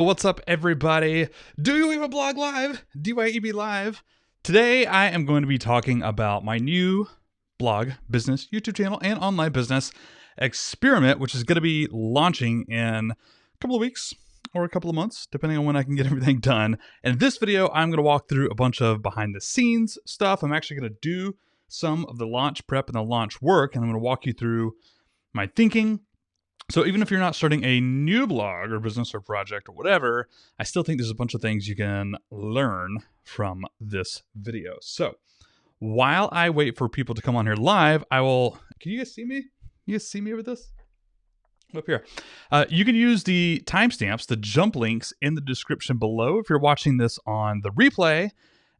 What's up, everybody? Do you even blog live? DYEB live. Today, I am going to be talking about my new blog, business, YouTube channel, and online business experiment, which is going to be launching in a couple of weeks or a couple of months, depending on when I can get everything done. And in this video, I'm going to walk through a bunch of behind the scenes stuff. I'm actually going to do some of the launch prep and the launch work, and I'm going to walk you through my thinking. So even if you're not starting a new blog or business or project or whatever, I still think there's a bunch of things you can learn from this video. So while I wait for people to come on here live, can you guys see me? You guys see me with this? Up here. You can use the timestamps, the jump links in the description below if you're watching this on the replay,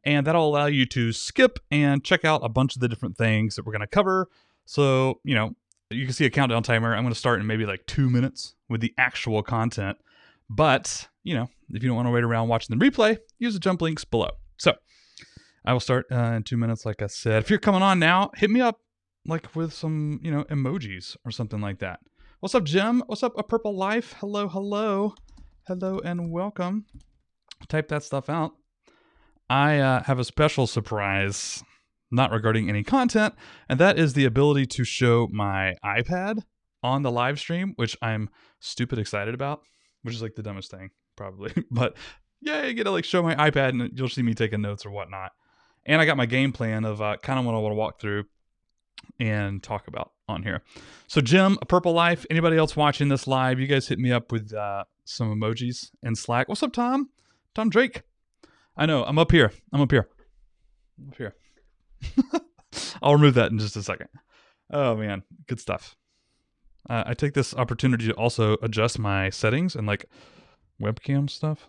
and that'll allow you to skip and check out a bunch of the different things that we're going to cover. So, you can see a countdown timer. I'm going to start in maybe like 2 minutes with the actual content. But, if you don't want to wait around watching the replay, use the jump links below. So I will start in 2 minutes, like I said. If you're coming on now, hit me up like with some, emojis or something like that. What's up, Jim? What's up, A Purple Life? Hello, hello. Hello and welcome. Type that stuff out. I have a special surprise, not regarding any content, and that is the ability to show my iPad on the live stream, which I'm stupid excited about, which is like the dumbest thing probably. But yeah, I get to like show my iPad and you'll see me taking notes or whatnot. And I got my game plan of kind of what I want to walk through and talk about on here. So Jim, A Purple Life, anybody else watching this live, you guys hit me up with some emojis in Slack. What's up, Tom? Tom Drake. I know, I'm up here. I'm up here. I'll remove that in just a second. Oh man, good stuff. I take this opportunity to also adjust my settings and like webcam stuff.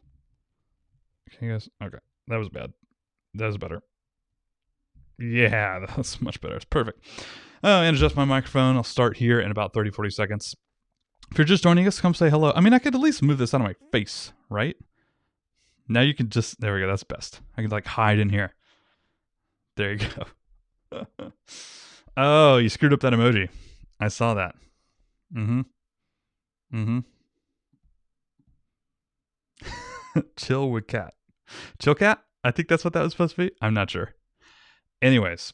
Okay, guys. Okay, that was bad. That was better. Yeah, that's much better. It's perfect. And adjust my microphone. I'll start here in about 30-40 seconds. If you're just joining us, come say hello. I mean, I could at least move this out of my face, right? Now you can just, there we go. That's best. I could like hide in here. There you go. Oh, you screwed up that emoji. I saw that. Chill with cat. Chill cat? I think that's what that was supposed to be. I'm not sure. Anyways.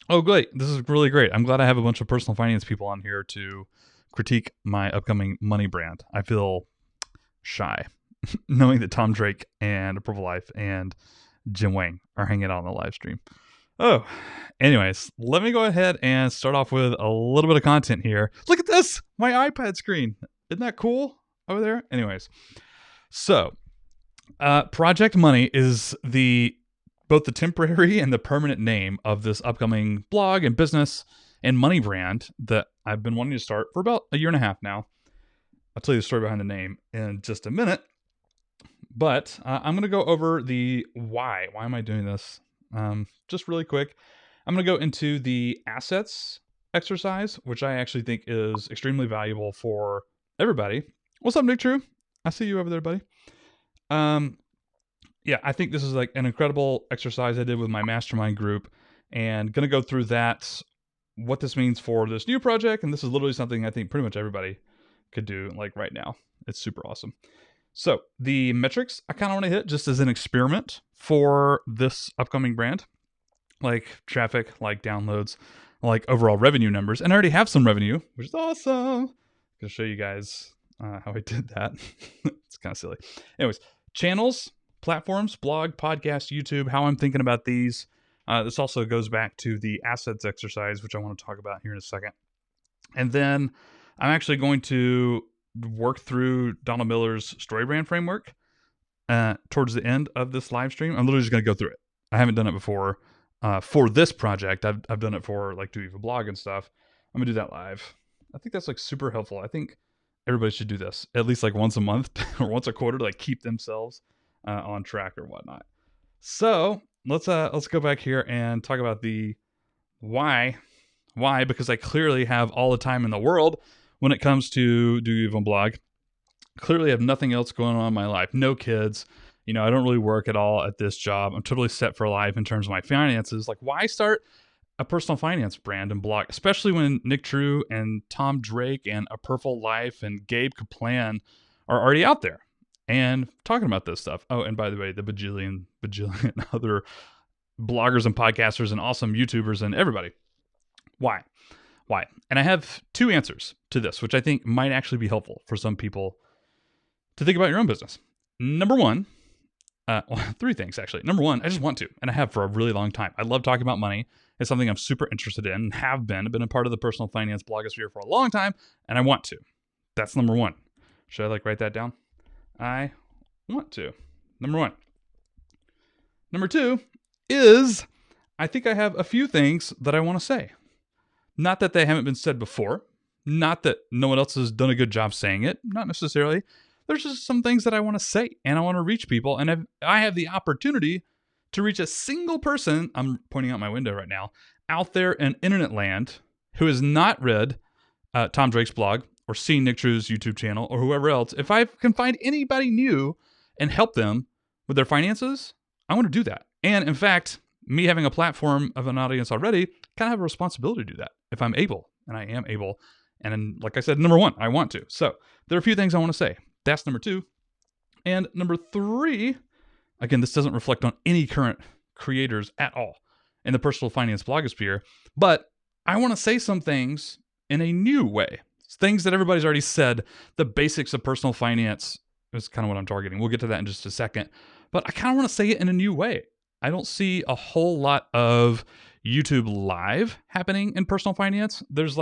Oh, great. This is really great. I'm glad I have a bunch of personal finance people on here to critique my upcoming money brand. I feel shy knowing that Tom Drake and A Purple Life and Jim Wang are hanging out on the live stream. Oh, anyways, let me go ahead and start off with a little bit of content here. Look at this, my iPad screen. Isn't that cool over there? Anyways, so Project Money is both the temporary and the permanent name of this upcoming blog and business and money brand that I've been wanting to start for about a year and a half now. I'll tell you the story behind the name in just a minute. But I'm going to go over the why. Why am I doing this? Just really quick. I'm going to go into the assets exercise, which I actually think is extremely valuable for everybody. What's up, Nick True? I see you over there, buddy. Yeah, I think this is like an incredible exercise I did with my mastermind group, and going to go through that, what this means for this new project. And this is literally something I think pretty much everybody could do like right now. It's super awesome. So the metrics I kind of want to hit just as an experiment for this upcoming brand, like traffic, like downloads, like overall revenue numbers. And I already have some revenue, which is awesome. I'm going to show you guys how I did that. It's kind of silly. Anyways, channels, platforms, blog, podcast, YouTube, how I'm thinking about these. This also goes back to the assets exercise, which I want to talk about here in a second. And then I'm actually going to work through Donald Miller's story brand framework towards the end of this live stream. I'm literally just going to go through it. I haven't done it before for this project. I've done it for like Do You Have a Blog and stuff. I'm going to do that live. I think that's like super helpful. I think everybody should do this at least like once a month or once a quarter to like keep themselves on track or whatnot. So let's go back here and talk about the why. Why? Because I clearly have all the time in the world when it comes to Do You Even Blog. Clearly have nothing else going on in my life. No kids. I don't really work at all at this job. I'm totally set for life in terms of my finances. Like, why start a personal finance brand and blog, especially when Nick True and Tom Drake and A Purple Life and Gabe Kaplan are already out there? and talking about this stuff. Oh, and by the way, the bajillion other bloggers and podcasters and awesome YouTubers and everybody. Why? And I have two answers to this, which I think might actually be helpful for some people to think about your own business. Number one, three things actually. Number one, I just want to, and I have for a really long time. I love talking about money. It's something I'm super interested in and have been. I've been a part of the personal finance blogosphere for a long time, and I want to. That's number one. Should I write that down? I want to. Number one. Number two is I think I have a few things that I want to say. Not that they haven't been said before. Not that no one else has done a good job saying it. Not necessarily. There's just some things that I want to say, and I want to reach people. And if I have the opportunity to reach a single person, I'm pointing out my window right now, out there in internet land who has not read Tom Drake's blog or seen Nick True's YouTube channel or whoever else, if I can find anybody new and help them with their finances, I want to do that. And in fact, me having a platform of an audience already, kind of have a responsibility to do that if I'm able, and I am able. And then, like I said, number one, I want to. So there are a few things I want to say. That's number two. And number three, again, this doesn't reflect on any current creators at all in the personal finance blogosphere, but I want to say some things in a new way. Things that everybody's already said, the basics of personal finance is kind of what I'm targeting. We'll get to that in just a second, but I kind of want to say it in a new way. I don't see a whole lot of YouTube live happening in personal finance. There's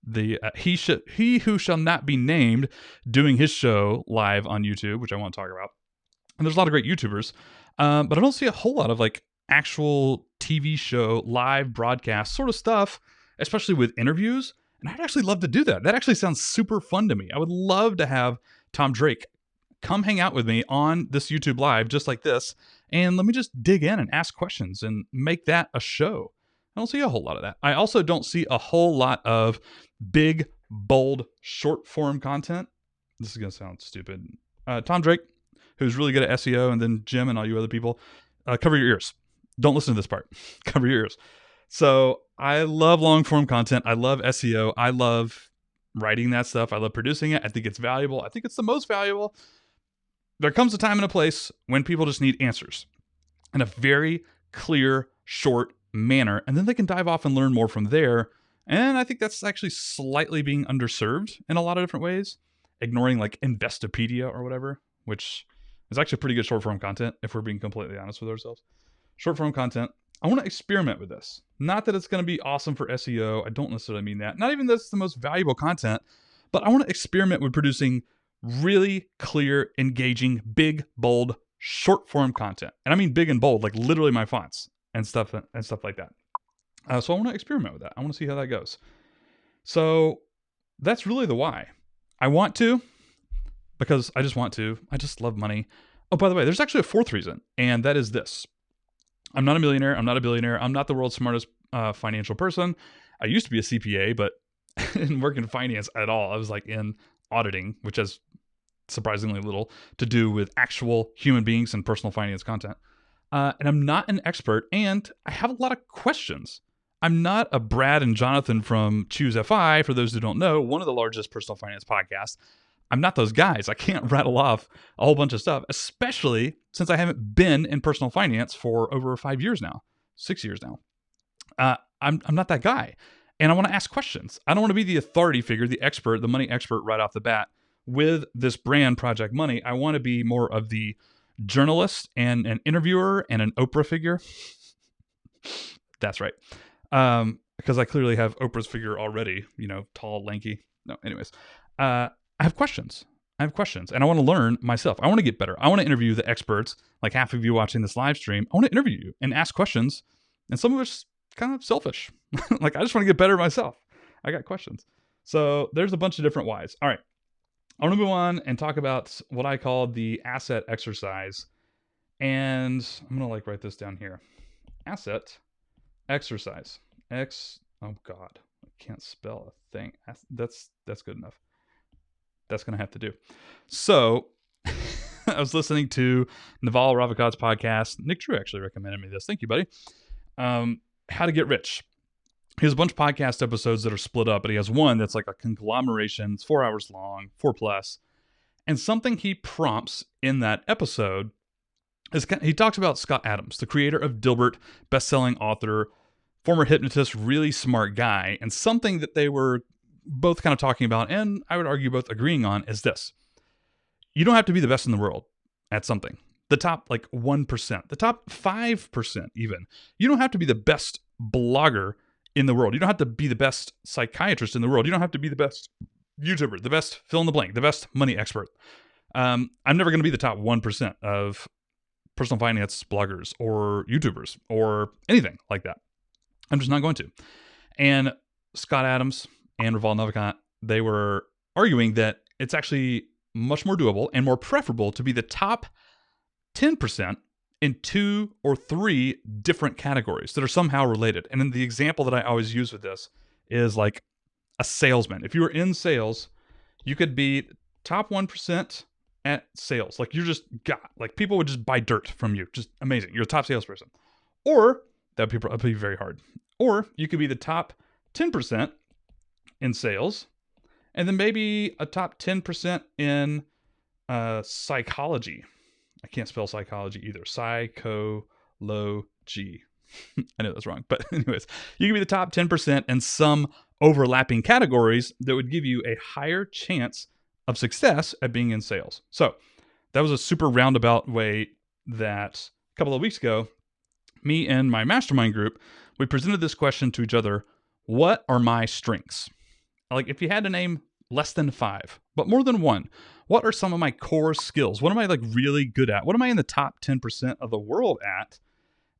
the he who shall not be named doing his show live on YouTube, which I want to talk about. And there's a lot of great YouTubers, but I don't see a whole lot of actual TV show live broadcast sort of stuff, especially with interviews. And I'd actually love to do that. That actually sounds super fun to me. I would love to have Tom Drake come hang out with me on this YouTube live just like this, and let me just dig in and ask questions and make that a show. I don't see a whole lot of that. I also don't see a whole lot of big, bold, short form content. This is going to sound stupid. Tom Drake, who's really good at SEO, and then Jim and all you other people, cover your ears. Don't listen to this part. Cover your ears. So I love long form content. I love SEO. I love writing that stuff. I love producing it. I think it's valuable. I think it's the most valuable. There comes a time and a place when people just need answers in a very clear, short manner, and then they can dive off and learn more from there. And I think that's actually slightly being underserved in a lot of different ways, ignoring Investopedia or whatever, which is actually pretty good short form content if we're being completely honest with ourselves. Short form content. I want to experiment with this. Not that it's going to be awesome for SEO. I don't necessarily mean that. Not even that it's the most valuable content, but I want to experiment with producing really clear, engaging, big, bold, short form content. And I mean big and bold, literally my fonts and stuff like that. So I want to experiment with that. I want to see how that goes. So that's really the why. I want to, because I just want to. I just love money. Oh, by the way, there's actually a fourth reason, and that is this. I'm not a millionaire. I'm not a billionaire. I'm not the world's smartest financial person. I used to be a CPA, but I didn't work in finance at all. I was in auditing, which has surprisingly little to do with actual human beings and personal finance content. And I'm not an expert, and I have a lot of questions. I'm not a Brad and Jonathan from Choose FI, for those who don't know, one of the largest personal finance podcasts. I'm not those guys. I can't rattle off a whole bunch of stuff, especially since I haven't been in personal finance for over 5 years now, 6 years now. I'm not that guy. And I want to ask questions. I don't want to be the authority figure, the expert, the money expert right off the bat with this brand, Project Money. I want to be more of the journalist and an interviewer and an Oprah figure. That's right. Because I clearly have Oprah's figure already, tall, lanky. No, anyways. I have questions. And I want to learn myself. I want to get better. I want to interview the experts, like half of you watching this live stream. I want to interview you and ask questions. And some of it's kind of selfish. I just want to get better myself. I got questions. So there's a bunch of different whys. All right. I want to move on and talk about what I call the asset exercise. And I'm going to write this down here. Asset exercise. Oh God, I can't spell a thing. That's good enough. That's going to have to do. So I was listening to Naval Ravikant's podcast. Nick True actually recommended me this. Thank you, buddy. How to Get Rich. He has a bunch of podcast episodes that are split up, but he has one that's a conglomeration. It's 4 hours long, 4+. And something he prompts in that episode is he talks about Scott Adams, the creator of Dilbert, best-selling author, former hypnotist, really smart guy. And something that they were both kind of talking about, and I would argue both agreeing on, is this. You don't have to be the best in the world at something. The top like 1%, the top 5% even. You don't have to be the best blogger in the world. You don't have to be the best psychiatrist in the world. You don't have to be the best YouTuber, the best fill in the blank, the best money expert. I'm never going to be the top 1% of personal finance bloggers or YouTubers or anything like that. I'm just not going to. And Scott Adams and Raval Novikant, they were arguing that it's actually much more doable and more preferable to be the top 10% in 2 or 3 different categories that are somehow related. And then the example that I always use with this is like a salesman. If you were in sales, you could be top 1% at sales. Like you just got, like people would just buy dirt from you. Just amazing. You're a top salesperson. Or that would be very hard. Or you could be the top 10% in sales, and then maybe a top 10% in psychology. I can't spell psychology either. Psychology. I know that's wrong. But anyways, you can be the top 10% in some overlapping categories that would give you a higher chance of success at being in sales. So that was a super roundabout way that a couple of weeks ago, me and my mastermind group, we presented this question to each other. What are my strengths? Like if you had to name less than 5, but more than 1, what are some of my core skills? What am I like really good at? What am I in the top 10% of the world at?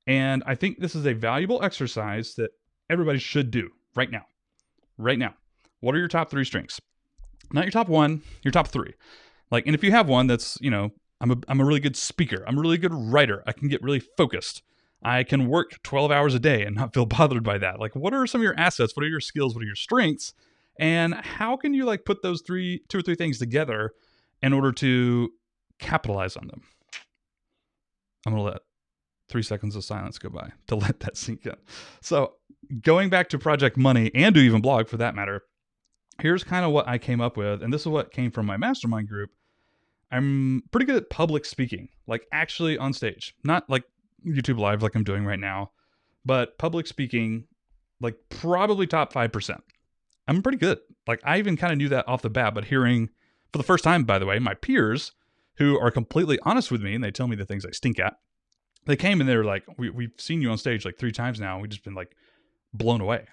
And I think this is a valuable exercise that everybody should do right now. Right now. What are your top 3 strengths? Not your top 1, your top 3. Like, and if you have one that's, you know, I'm a really good speaker. I'm a really good writer. I can get really focused. I can work 12 hours a day and not feel bothered by that. Like, what are some of your assets? What are your skills? What are your strengths? And how can you like put those 2 or 3 things together in order to capitalize on them? I'm going to let 3 seconds of silence go by to let that sink in. So going back to Project Money and Do Even Blog for that matter, here's kind of what I came up with. And this is what came from my mastermind group. I'm pretty good at public speaking, like actually on stage, not like YouTube Live like I'm doing right now, but public speaking, like probably top 5%. I'm pretty good. Like I even kind of knew that off the bat, but hearing for the first time, by the way, my peers who are completely honest with me and they tell me the things I stink at, they came and they were like, we've seen you on stage like 3 times now. We've just been like blown away,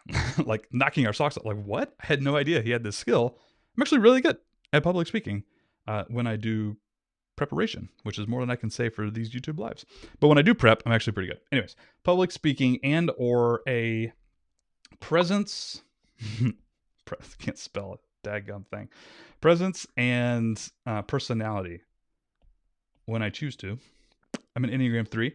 like knocking our socks off. Like what? I had no idea he had this skill. I'm actually really good at public speaking when I do preparation, which is more than I can say for these YouTube lives. But when I do prep, I'm actually pretty good. Anyways, public speaking and or a presence, can't spell a daggum thing. Presence and personality. When I choose to, I'm an Enneagram 3,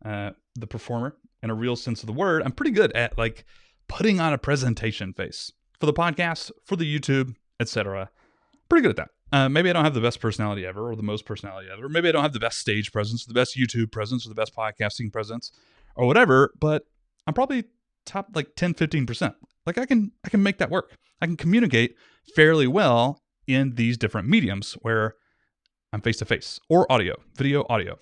the performer in a real sense of the word. I'm pretty good at like putting on a presentation face for the podcast, for the YouTube, etc. Pretty good at that. Maybe I don't have the best personality ever or the most personality ever. Maybe I don't have the best stage presence, the best YouTube presence, or the best podcasting presence or whatever, but I'm probably top like 10, 15%. Like I can make that work. I can communicate fairly well in these different mediums where I'm face to face or audio, video, audio.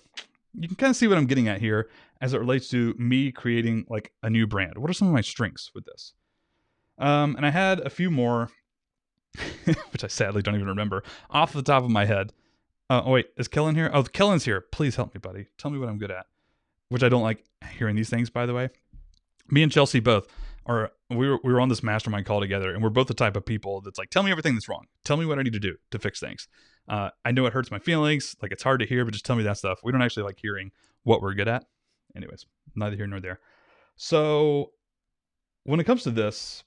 You can kind of see what I'm getting at here as it relates to me creating like a new brand. What are some of my strengths with this? And I had a few more which I sadly don't even remember off the top of my head. Oh wait, is Kellen here? Oh, Kellen's here. Please help me, buddy. Tell me what I'm good at. Which I don't like hearing these things, by the way. Me and Chelsea both we were on this mastermind call together, and we're both the type of people that's like, tell me everything that's wrong. Tell me what I need to do to fix things. I know it hurts my feelings. Like it's hard to hear, but just tell me that stuff. We don't actually like hearing what we're good at. Anyways, neither here nor there. So when it comes to this,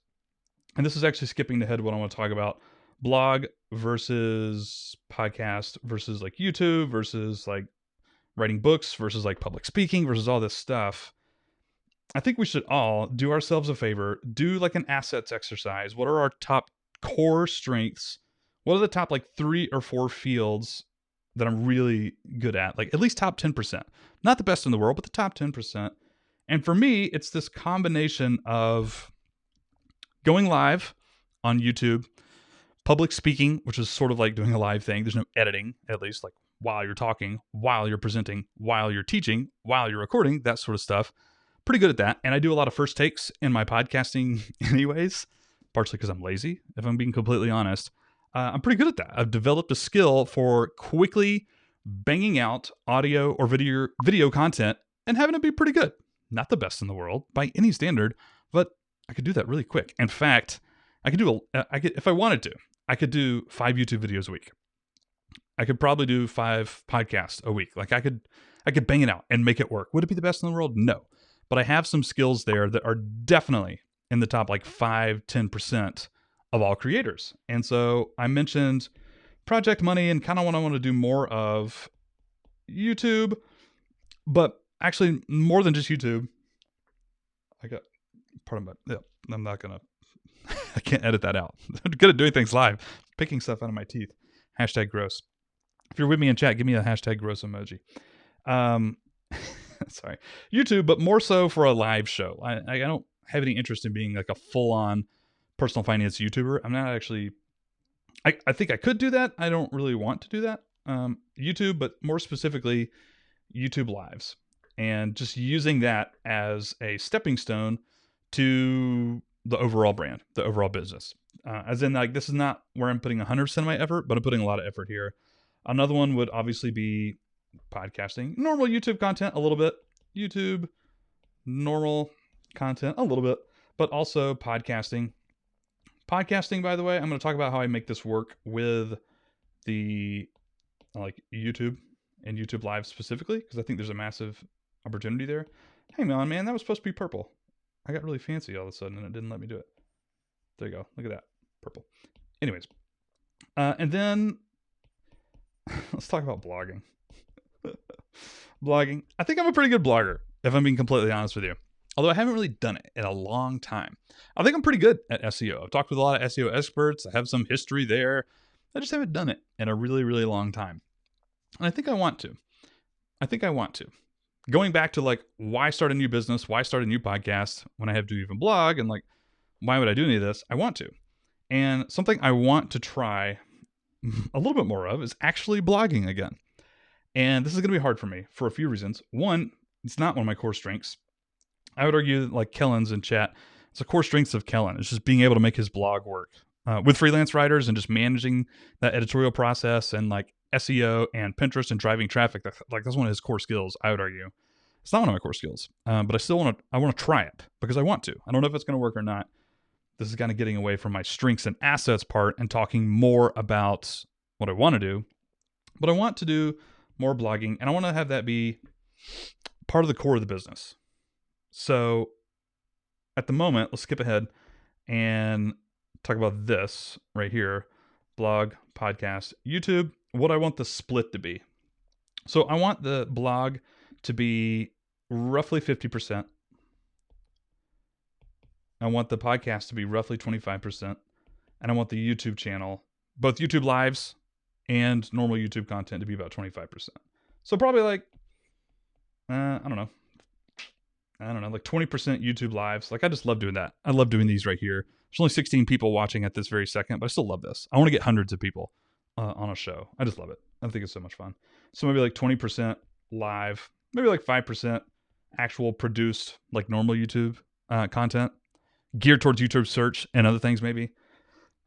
and this is actually skipping ahead what I want to talk about, blog versus podcast versus like YouTube versus like writing books versus like public speaking versus all this stuff. I think we should all do ourselves a favor, do like an assets exercise. What are our top core strengths? What are the top like 3 or 4 fields that I'm really good at? Like at least top 10%. Not the best in the world, but the top 10%. And for me, it's this combination of going live on YouTube, public speaking, which is sort of like doing a live thing. There's no editing, at least like while you're talking, while you're presenting, while you're teaching, while you're recording, that sort of stuff. Pretty good at that. And I do a lot of first takes in my podcasting anyways, partially because I'm lazy, if I'm being completely honest. I'm pretty good at that. I've developed a skill for quickly banging out audio or video content and having it be pretty good. Not the best in the world by any standard, but I could do that really quick. In fact, I could if I wanted to, I could do 5 YouTube videos a week. I could probably do 5 podcasts a week. Like I could bang it out and make it work. Would it be the best in the world? No. But I have some skills there that are definitely in the top like 5-10% of all creators. And so I mentioned Project Money and kind of what I want to do more of YouTube, but actually more than just YouTube. I got part of my, yeah, I'm not going to, I can't edit that out. I'm good at doing things live, picking stuff out of my teeth. Hashtag gross. If you're with me in chat, give me a hashtag gross emoji. Sorry, YouTube, but more so for a live show. I don't have any interest in being like a full-on personal finance YouTuber. I'm not actually, I think I could do that. I don't really want to do that. YouTube, but more specifically, YouTube Lives. And just using that as a stepping stone to the overall brand, the overall business. As in, like, this is not where I'm putting 100% of my effort, but I'm putting a lot of effort here. Another one would obviously be podcasting. Normal YouTube content, a little bit. YouTube, normal content, a little bit. But also podcasting. Podcasting, by the way, I'm going to talk about how I make this work with the like YouTube and YouTube Live specifically, because I think there's a massive opportunity there. Hang on, man, that was supposed to be purple. I got really fancy all of a sudden and it didn't let me do it. There you go. Look at that. Purple. Anyways. And then let's talk about blogging. Blogging. I think I'm a pretty good blogger, if I'm being completely honest with you. Although I haven't really done it in a long time. I think I'm pretty good at SEO. I've talked with a lot of SEO experts. I have some history there. I just haven't done it in a really, really long time. And I think I want to. Going back to like, why start a new business? Why start a new podcast when I have to even blog? And like, why would I do any of this? I want to. And something I want to try a little bit more of is actually blogging again. And this is going to be hard for me for a few reasons. One, it's not one of my core strengths. I would argue that like Kellen's in chat, it's a core strengths of Kellen. It's just being able to make his blog work with freelance writers and just managing that editorial process and like SEO and Pinterest and driving traffic. That's one of his core skills, I would argue. It's not one of my core skills, but I still want to try it because I want to. I don't know if it's going to work or not. This is kind of getting away from my strengths and assets part and talking more about what I want to do. But I want to do more blogging, and I want to have that be part of the core of the business. So at the moment, let's skip ahead and talk about this right here. Blog, podcast, YouTube, what I want the split to be. So I want the blog to be roughly 50%. I want the podcast to be roughly 25%. And I want the YouTube channel, both YouTube Lives and normal YouTube content, to be about 25%. So probably like, I don't know, like 20% YouTube Lives. Like I just love doing that. I love doing these right here. There's only 16 people watching at this very second, but I still love this. I want to get hundreds of people on a show. I just love it. I think it's so much fun. So maybe like 20% live, maybe like 5% actual produced, like normal YouTube content geared towards YouTube search and other things. Maybe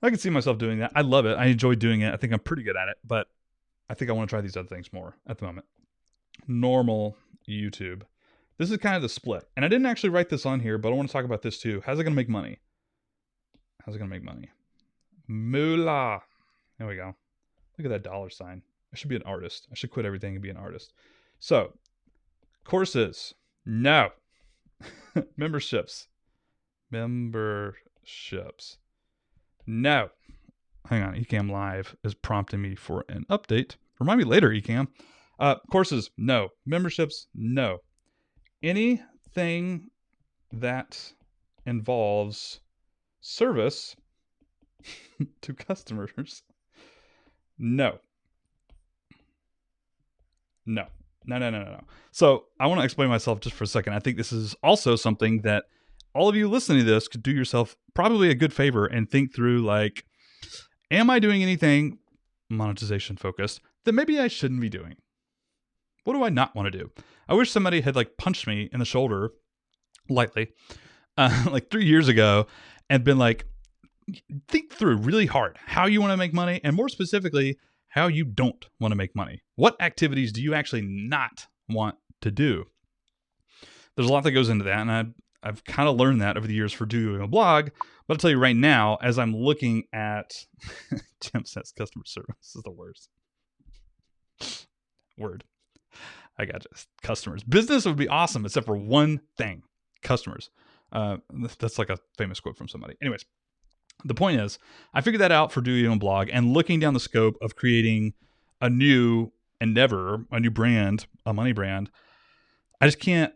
I can see myself doing that. I love it. I enjoy doing it. I think I'm pretty good at it, but I think I want to try these other things more at the moment. Normal YouTube. This is kind of the split. And I didn't actually write this on here, but I want to talk about this too. How's it going to make money? Moolah. There we go. Look at that dollar sign. I should be an artist. I should quit everything and be an artist. So, courses. No. Memberships. No. Hang on. Ecamm Live is prompting me for an update. Remind me later, Ecamm. Courses. No. Memberships. No. Anything that involves service to customers. No. So I want to explain myself just for a second. I think this is also something that all of you listening to this could do yourself probably a good favor and think through, like, Am I doing anything monetization focused that maybe I shouldn't be doing? What do I not want to do? I wish somebody had like punched me in the shoulder lightly, like 3 years ago, and been like, think through really hard how you want to make money, and more specifically, how you don't want to make money. What activities do you actually not want to do? There's a lot that goes into that, and I've kind of learned that over the years for doing a blog. But I'll tell you right now, as I'm looking at Jim says customer service is the worst. Word. I got just customers. Business would be awesome, except for one thing: customers. That's like a famous quote from somebody. Anyways, the point is, I figured that out for doing a blog and looking down the scope of creating a new endeavor, a new brand, a money brand. I just can't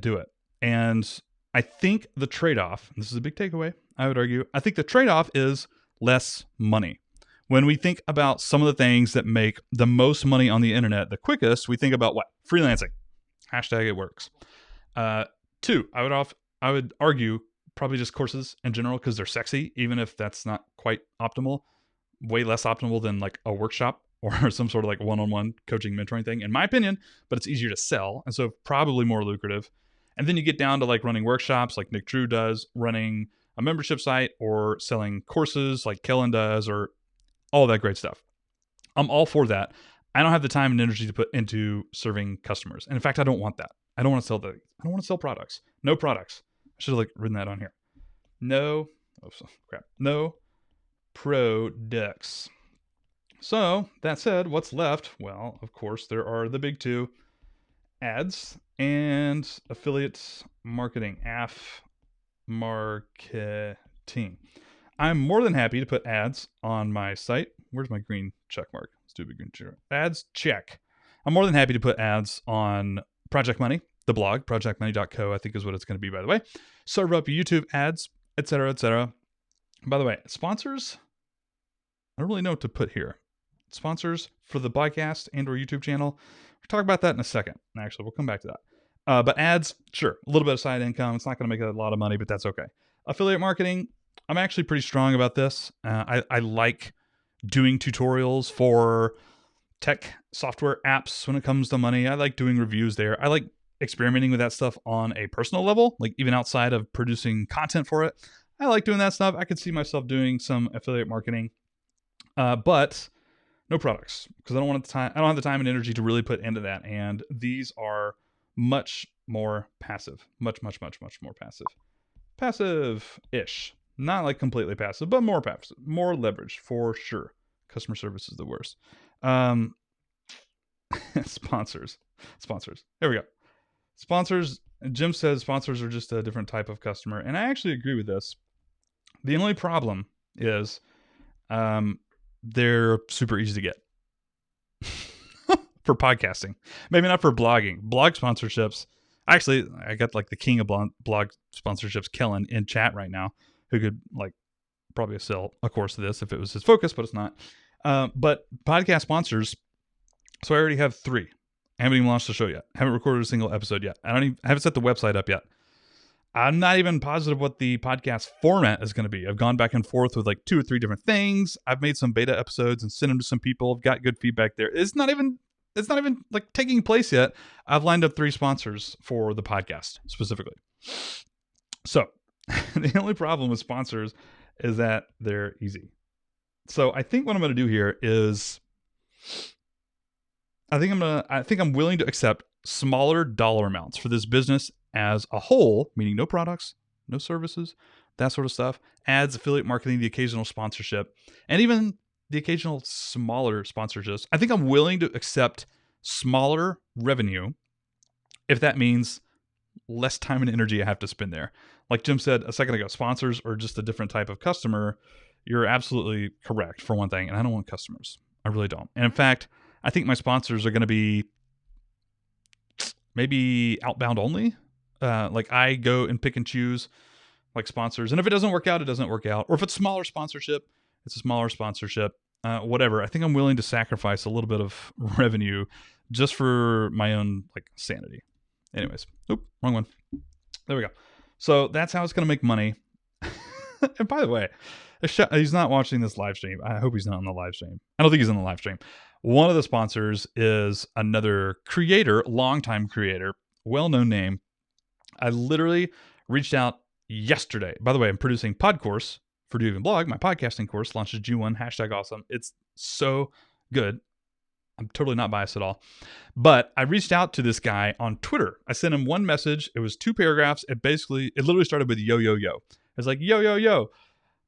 do it. And I think the trade-off, and this is a big takeaway, I would argue, I think the trade-off is less money. When we think about some of the things that make the most money on the internet the quickest, we think about what? Freelancing. Hashtag it works. 2, I would argue probably just courses in general, because they're sexy, even if that's not quite optimal. Way less optimal than like a workshop or some sort of like one-on-one coaching, mentoring thing, in my opinion, but it's easier to sell. And so probably more lucrative. And then you get down to like running workshops like Nick Drew does, running a membership site, or selling courses like Kellen does, or all that great stuff. I'm all for that. I don't have the time and energy to put into serving customers. And in fact, I don't want that. I don't want to sell I don't want to sell products. No products. I should have like written that on here. No products. So that said, what's left? Well, of course, there are the big 2: ads and affiliate marketing. Marketing. I'm more than happy to put ads on my site. Where's my green check mark? Let's do a big green check. Ads, check. I'm more than happy to put ads on Project Money, the blog, projectmoney.co, I think is what it's going to be, by the way. Serve up YouTube ads, etc., etc. By the way, sponsors, I don't really know what to put here. Sponsors for the podcast and or YouTube channel. We'll talk about that in a second. Actually, we'll come back to that. But ads, sure, a little bit of side income. It's not going to make a lot of money, but that's okay. Affiliate marketing, I'm actually pretty strong about this. I like doing tutorials for tech software apps when it comes to money. I like doing reviews there. I like experimenting with that stuff on a personal level, like even outside of producing content for it. I like doing that stuff. I could see myself doing some affiliate marketing, but no products, because I don't have the time and energy to really put into that. And these are much more passive, much more passive. Passive-ish. Not like completely passive, but more passive, more leverage for sure. Customer service is the worst. Sponsors. There we go. Sponsors. Jim says sponsors are just a different type of customer, and I actually agree with this. The only problem is they're super easy to get for podcasting. Maybe not for blogging. Blog sponsorships. Actually, I got like the king of blog sponsorships, Kellen, in chat right now, who could like probably sell a course of this if it was his focus, but it's not. But podcast sponsors. So I already have 3. I haven't even launched the show yet. Haven't recorded a single episode yet. I haven't set the website up yet. I'm not even positive what the podcast format is going to be. I've gone back and forth with like 2 or 3 different things. I've made some beta episodes and sent them to some people. I've got good feedback there. It's not even like taking place yet. I've lined up 3 sponsors for the podcast specifically. So the only problem with sponsors is that they're easy. So I think what I'm going to do here is I think I'm willing to accept smaller dollar amounts for this business as a whole, meaning no products, no services, that sort of stuff, ads, affiliate marketing, the occasional sponsorship, and even the occasional smaller sponsorships. I think I'm willing to accept smaller revenue if that means less time and energy I have to spend there. Like Jim said a second ago, sponsors are just a different type of customer. You're absolutely correct for one thing, and I don't want customers. I really don't. And in fact, I think my sponsors are going to be maybe outbound only. Like I go and pick and choose like sponsors. And if it doesn't work out, it doesn't work out. Or if it's smaller sponsorship, it's a smaller sponsorship. Whatever. I think I'm willing to sacrifice a little bit of revenue just for my own like sanity. Anyways, wrong one. There we go. So that's how it's going to make money. And by the way, he's not watching this live stream. I hope he's not on the live stream. I don't think he's on the live stream. One of the sponsors is another creator, longtime creator, well-known name. I literally reached out yesterday. By the way, I'm producing Pod Course for Do You Even Blog. My podcasting course launches June 1, #awesome. It's so good. I'm totally not biased at all. But I reached out to this guy on Twitter. I sent him one message. It was 2 paragraphs. It literally started with yo, yo, yo. It's like, yo, yo, yo.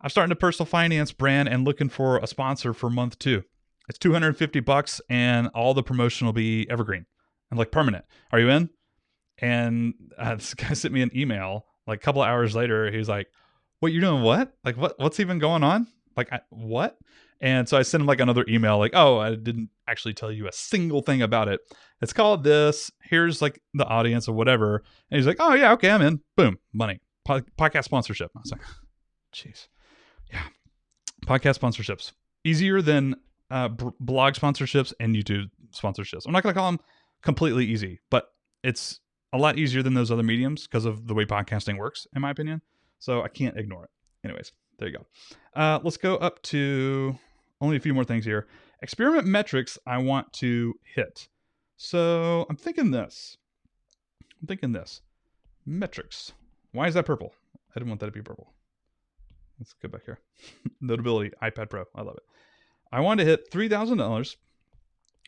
I'm starting a personal finance brand and looking for a sponsor for month 2. It's $250 and all the promotion will be evergreen and like permanent. Are you in? And this guy sent me an email like a couple of hours later. He's like, "What, you're doing what? Like what's even going on? Like what?" And so I sent him like another email like, "Oh, I didn't actually tell you a single thing about it. It's called this. Here's like the audience or whatever." And he's like, "Oh yeah, okay, I'm in." Boom, money. Podcast sponsorship. I was like, "Jeez, yeah." Podcast sponsorships easier than blog sponsorships and YouTube sponsorships. I'm not going to call them completely easy, but it's a lot easier than those other mediums because of the way podcasting works, in my opinion. So I can't ignore it. Anyways, there you go. Let's go up to only a few more things here. Experiment metrics I want to hit. So I'm thinking this. Metrics. Why is that purple? I didn't want that to be purple. Let's go back here. Notability, iPad Pro. I love it. I want to hit $3,000.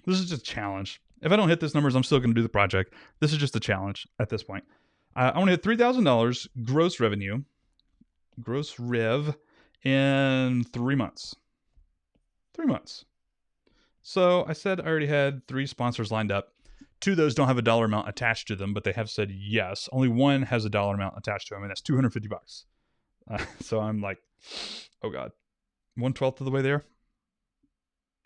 This is just a challenge. If I don't hit these numbers, I'm still going to do the project. This is just a challenge at this point. I want to hit $3,000 gross revenue, gross rev, in 3 months. 3 months. So I said I already had 3 sponsors lined up. 2 of those don't have a dollar amount attached to them, but they have said yes. Only 1 has a dollar amount attached to them, and that's $250. So I'm like, oh God, 1/12 of the way there.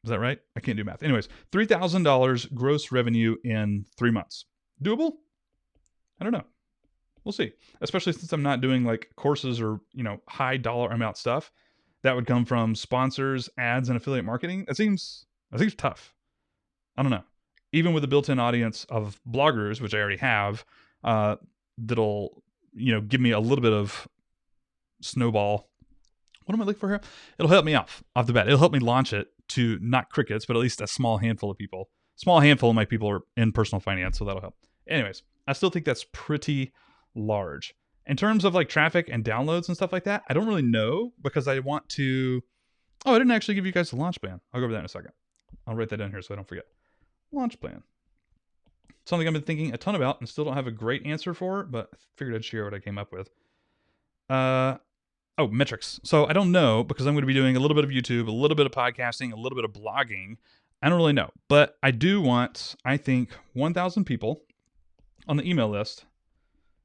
Is that right? I can't do math. Anyways, $3,000 gross revenue in 3 months. Doable? I don't know. We'll see. Especially since I'm not doing like courses or, high dollar amount stuff. That would come from sponsors, ads, and affiliate marketing. That seems tough. I don't know. Even with a built-in audience of bloggers, which I already have, that'll, give me a little bit of snowball. What am I looking for here? It'll help me off the bat. It'll help me launch it to not crickets, but at least a small handful of people. Small handful of my people are in personal finance, so that'll help. Anyways, I still think that's pretty large. In terms of like traffic and downloads and stuff like that, I don't really know because I want to... Oh, I didn't actually give you guys the launch plan. I'll go over that in a second. I'll write that down here so I don't forget. Launch plan. Something I've been thinking a ton about and still don't have a great answer for, but I figured I'd share what I came up with. Oh, metrics. So I don't know because I'm going to be doing a little bit of YouTube, a little bit of podcasting, a little bit of blogging. I don't really know, but I do want, I think, 1,000 people on the email list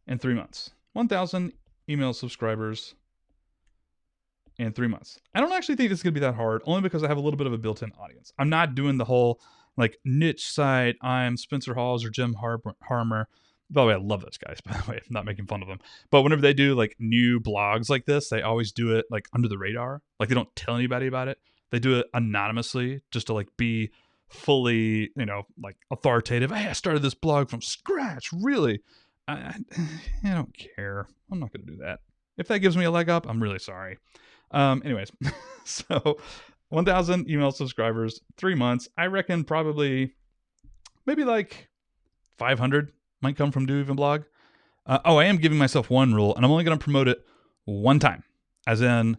in 3 months. 1,000 email subscribers in 3 months. I don't actually think this is going to be that hard, only because I have a little bit of a built-in audience. I'm not doing the whole like niche site. I'm Spencer Hawes or Jim Harmer. By the way, I love those guys, by the way. I'm not making fun of them. But whenever they do like new blogs like this, they always do it like under the radar. Like they don't tell anybody about it. They do it anonymously just to like be fully, like authoritative. Hey, I started this blog from scratch. Really? I don't care. I'm not going to do that. If that gives me a leg up, I'm really sorry. Anyways, so 1,000 email subscribers, 3 months. I reckon probably maybe like 500 might come from Do Even Blog. I am giving myself one rule, and I'm only going to promote it one time, as in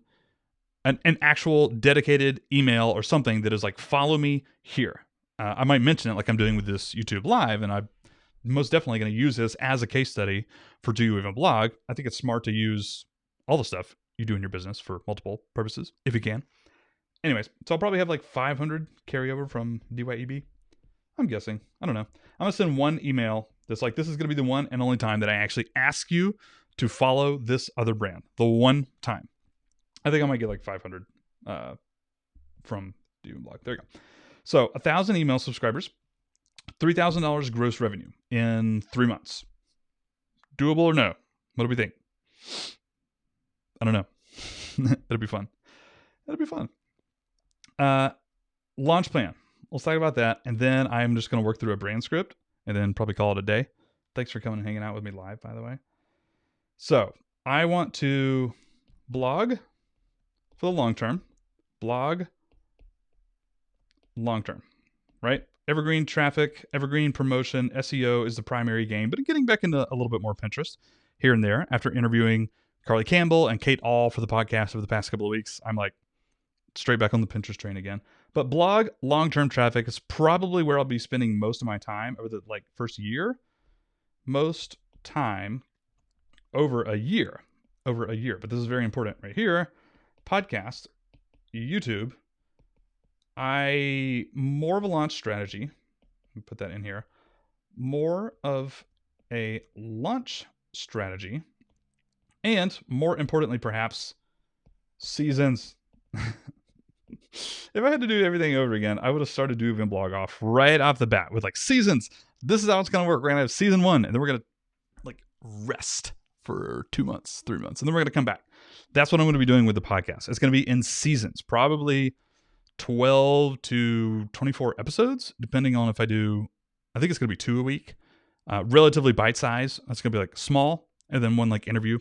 an actual dedicated email or something that is like, follow me here. I might mention it like I'm doing with this YouTube Live, and I'm most definitely going to use this as a case study for Do You Even Blog. I think it's smart to use all the stuff you do in your business for multiple purposes, if you can. Anyways, so I'll probably have like 500 carryover from DYEB. I'm guessing. I don't know. I'm going to send one email that's like, this is going to be the one and only time that I actually ask you to follow this other brand. The one time. I think I might get like 500 from Do You Even Blog. There you go. So 1,000 email subscribers, $3,000 gross revenue in 3 months. Doable or no? What do we think? I don't know. It'll be fun. Launch plan. Let's talk about that. And then I'm just going to work through a brand script and then probably call it a day. Thanks for coming and hanging out with me live, by the way. So I want to blog for the long term, blog long term, right? Evergreen traffic, evergreen promotion, SEO is the primary game, but getting back into a little bit more Pinterest here and there after interviewing Carly Campbell and Kate All for the podcast over the past couple of weeks. I'm like straight back on the Pinterest train again. But blog long-term traffic is probably where I'll be spending most of my time over the first year. Most time over a year. But this is very important right here. Podcast, YouTube. More of a launch strategy. Let me put that in here. More of a launch strategy. And more importantly, perhaps, seasons. If I had to do everything over again, I would have started Do Even Blog off right off the bat with seasons. This is how it's going to work. We're going to have season 1, and then we're going to rest for 2 months, 3 months, and then we're going to come back. That's what I'm going to be doing with the podcast. It's going to be in seasons, probably 12 to 24 episodes, depending on if I think it's going to be 2 a week, relatively bite size. That's going to be small, and then one interview.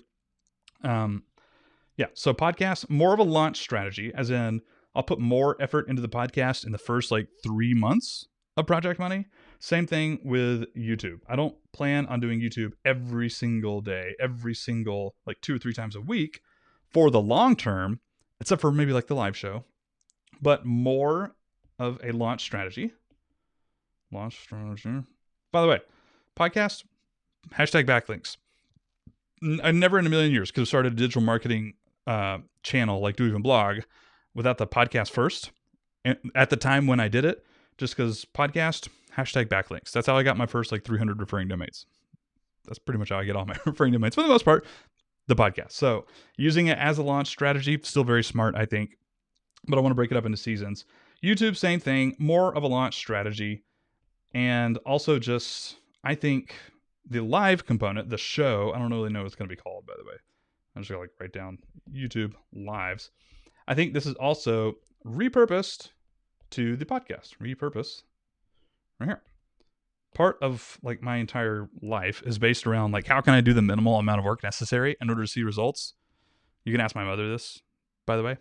So podcast, more of a launch strategy, as in I'll put more effort into the podcast in the first 3 months of project money. Same thing with YouTube. I don't plan on doing YouTube every single day, every single 2 or 3 times a week for the long term, except for maybe the live show, but more of a launch strategy. By the way, podcast, hashtag backlinks. I never in a million years could have started a digital marketing channel like Do Even Blog without the podcast first. And at the time when I did it, just because podcast, hashtag backlinks. That's how I got my first 300 referring domains. That's pretty much how I get all my referring domains. For the most part, the podcast. So using it as a launch strategy, still very smart, I think. But I want to break it up into seasons. YouTube, same thing, more of a launch strategy. And also just, I think, the live component, the show, I don't really know what it's going to be called, by the way. I'm just going to write down YouTube lives. I think this is also repurposed to the podcast. Repurpose right here. Part of my entire life is based around how can I do the minimal amount of work necessary in order to see results. You can ask my mother this, by the way.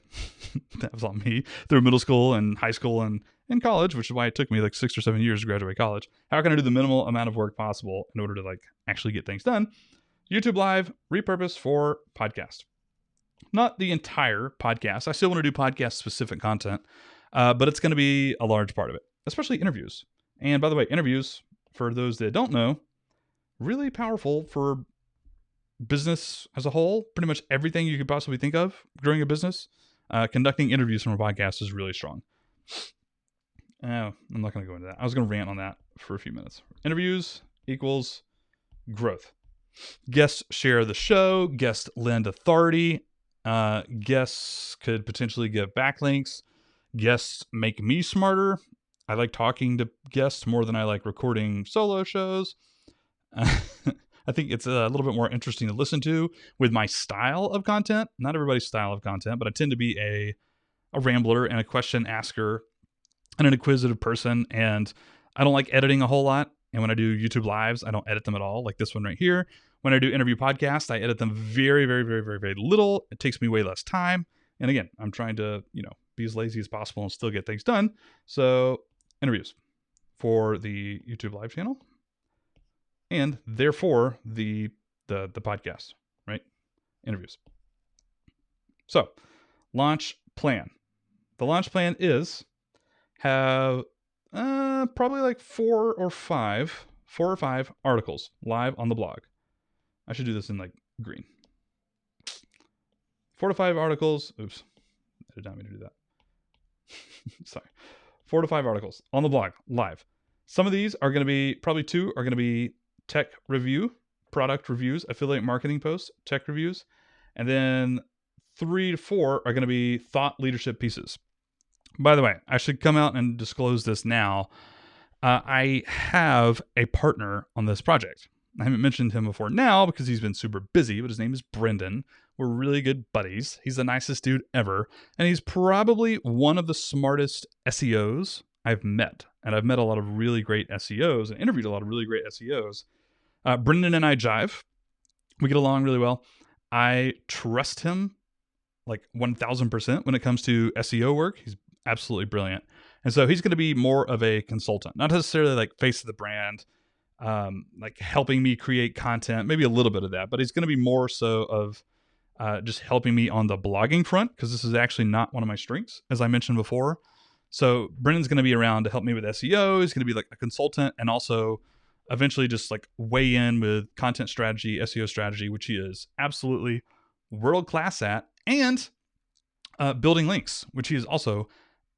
That was on me through middle school and high school and in college, which is why it took me 6 or 7 years to graduate college. How can I do the minimal amount of work possible in order to actually get things done? YouTube Live, repurpose for podcast. Not the entire podcast. I still want to do podcast specific content, but it's going to be a large part of it, especially interviews. And by the way, interviews, for those that don't know, really powerful for business as a whole. Pretty much everything you could possibly think of growing a business. Conducting interviews from a podcast is really strong. I'm not going to go into that. I was going to rant on that for a few minutes. Interviews equals growth. Guests share the show. Guests lend authority. Guests could potentially give backlinks. Guests make me smarter. I like talking to guests more than I like recording solo shows. I think it's a little bit more interesting to listen to with my style of content. Not everybody's style of content, but I tend to be a rambler and a question asker and an inquisitive person. And I don't like editing a whole lot. And when I do YouTube lives, I don't edit them at all, like this one right here. When I do interview podcasts, I edit them very, very, very, very, very little. It takes me way less time. And again, I'm trying to, be as lazy as possible and still get things done. So interviews for the YouTube live channel and therefore the podcast, right? Interviews. So launch plan. The launch plan is have probably 4 or 5 articles live on the blog. I should do this in green. 4 to 5 articles. Oops. I did not mean to do that. Sorry. 4 to 5 articles on the blog live. Some of these are going to be, probably 2 are going to be tech review, product reviews, affiliate marketing posts, tech reviews. And then 3 to 4 are going to be thought leadership pieces. By the way, I should come out and disclose this now. I have a partner on this project. I haven't mentioned him before now because he's been super busy, but his name is Brendan. We're really good buddies. He's the nicest dude ever. And he's probably one of the smartest SEOs I've met. And I've met a lot of really great SEOs and interviewed a lot of really great SEOs. Brendan and I jive. We get along really well. I trust him like 1000% when it comes to SEO work. He's absolutely brilliant. And so he's going to be more of a consultant, not necessarily like face of the brand, like helping me create content, maybe a little bit of that, but he's going to be more so of just helping me on the blogging front, because this is actually not one of my strengths, as I mentioned before. So Brennan's going to be around to help me with SEO. He's going to be like a consultant, and also eventually just like weigh in with content strategy, SEO strategy, which he is absolutely world class at, and building links, which he is also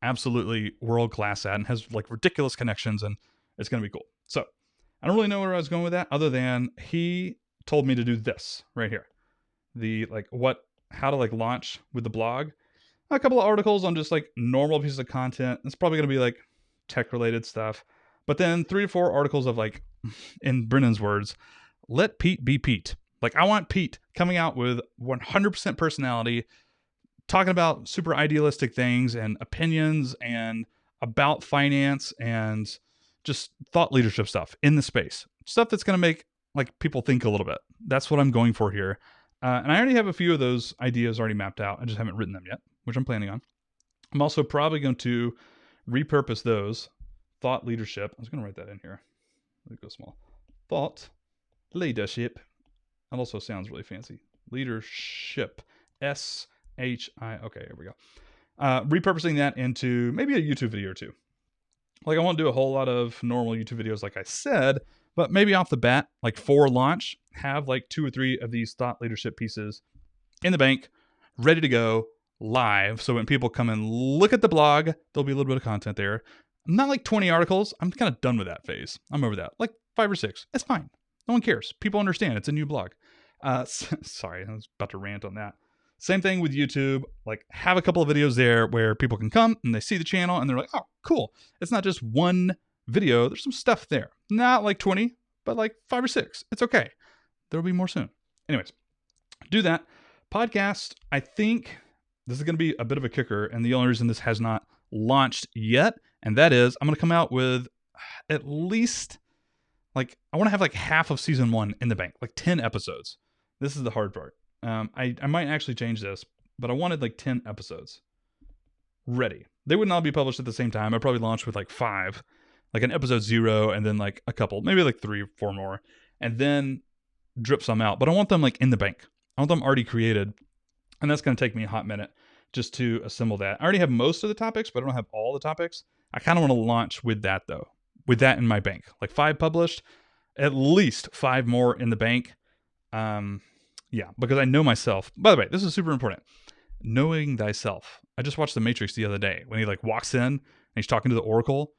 absolutely world class at and has like ridiculous connections, and it's going to be cool. So I don't really know where I was going with that, other than he told me to do this right here. The like how to like launch with the blog. A couple of articles on just like normal pieces of content. It's probably going to be like tech related stuff. But then 3 to 4 articles of like, in Brennan's words, let Pete be Pete. Like I want Pete coming out with 100% personality, talking about super idealistic things and opinions and about finance and just thought leadership stuff in the space. Stuff that's going to make like people think a little bit. That's what I'm going for here. And I already have a few of those ideas already mapped out. I just haven't written them yet, which I'm planning on. I'm also probably going to repurpose those. Thought leadership. I was going to write that in here. Let me go small. Thought leadership. That also sounds really fancy. Leadership. S-H-I. Okay, here we go. Repurposing that into maybe a YouTube video or two. Like I won't do a whole lot of normal YouTube videos like I said, but maybe off the bat, like for launch, have like 2 or 3 of these thought leadership pieces in the bank, ready to go, live. So when people come and look at the blog, there'll be a little bit of content there. Not like 20 articles. I'm kind of done with that phase. I'm over that. Like 5 or 6. It's fine. No one cares. People understand. It's a new blog. Sorry, I was about to rant on that. Same thing with YouTube. Like have a couple of videos there where people can come and they see the channel and they're like, oh, cool. It's not just one video. There's some stuff there. Not like 20, but like 5 or 6. It's okay. There'll be more soon. Anyways, do that. Podcast, I think this is going to be a bit of a kicker, and the only reason this has not launched yet, and that is I'm going to come out with at least, like, I want to have like half of season 1 in the bank, like 10 episodes. This is the hard part. I might actually change this, but I wanted like 10 episodes ready. They would not be published at the same time. I'd probably launch with like 5, like an episode 0, and then like a couple, maybe like 3 or 4 more, and then drip some out. But I want them like in the bank. I want them already created, and that's going to take me a hot minute just to assemble that. I already have most of the topics, but I don't have all the topics. I kind of want to launch with that though, with that in my bank. Like 5 published, at least 5 more in the bank. Yeah, because I know myself. By the way, this is super important. Knowing thyself. I just watched The Matrix the other day when he like walks in and he's talking to the Oracle.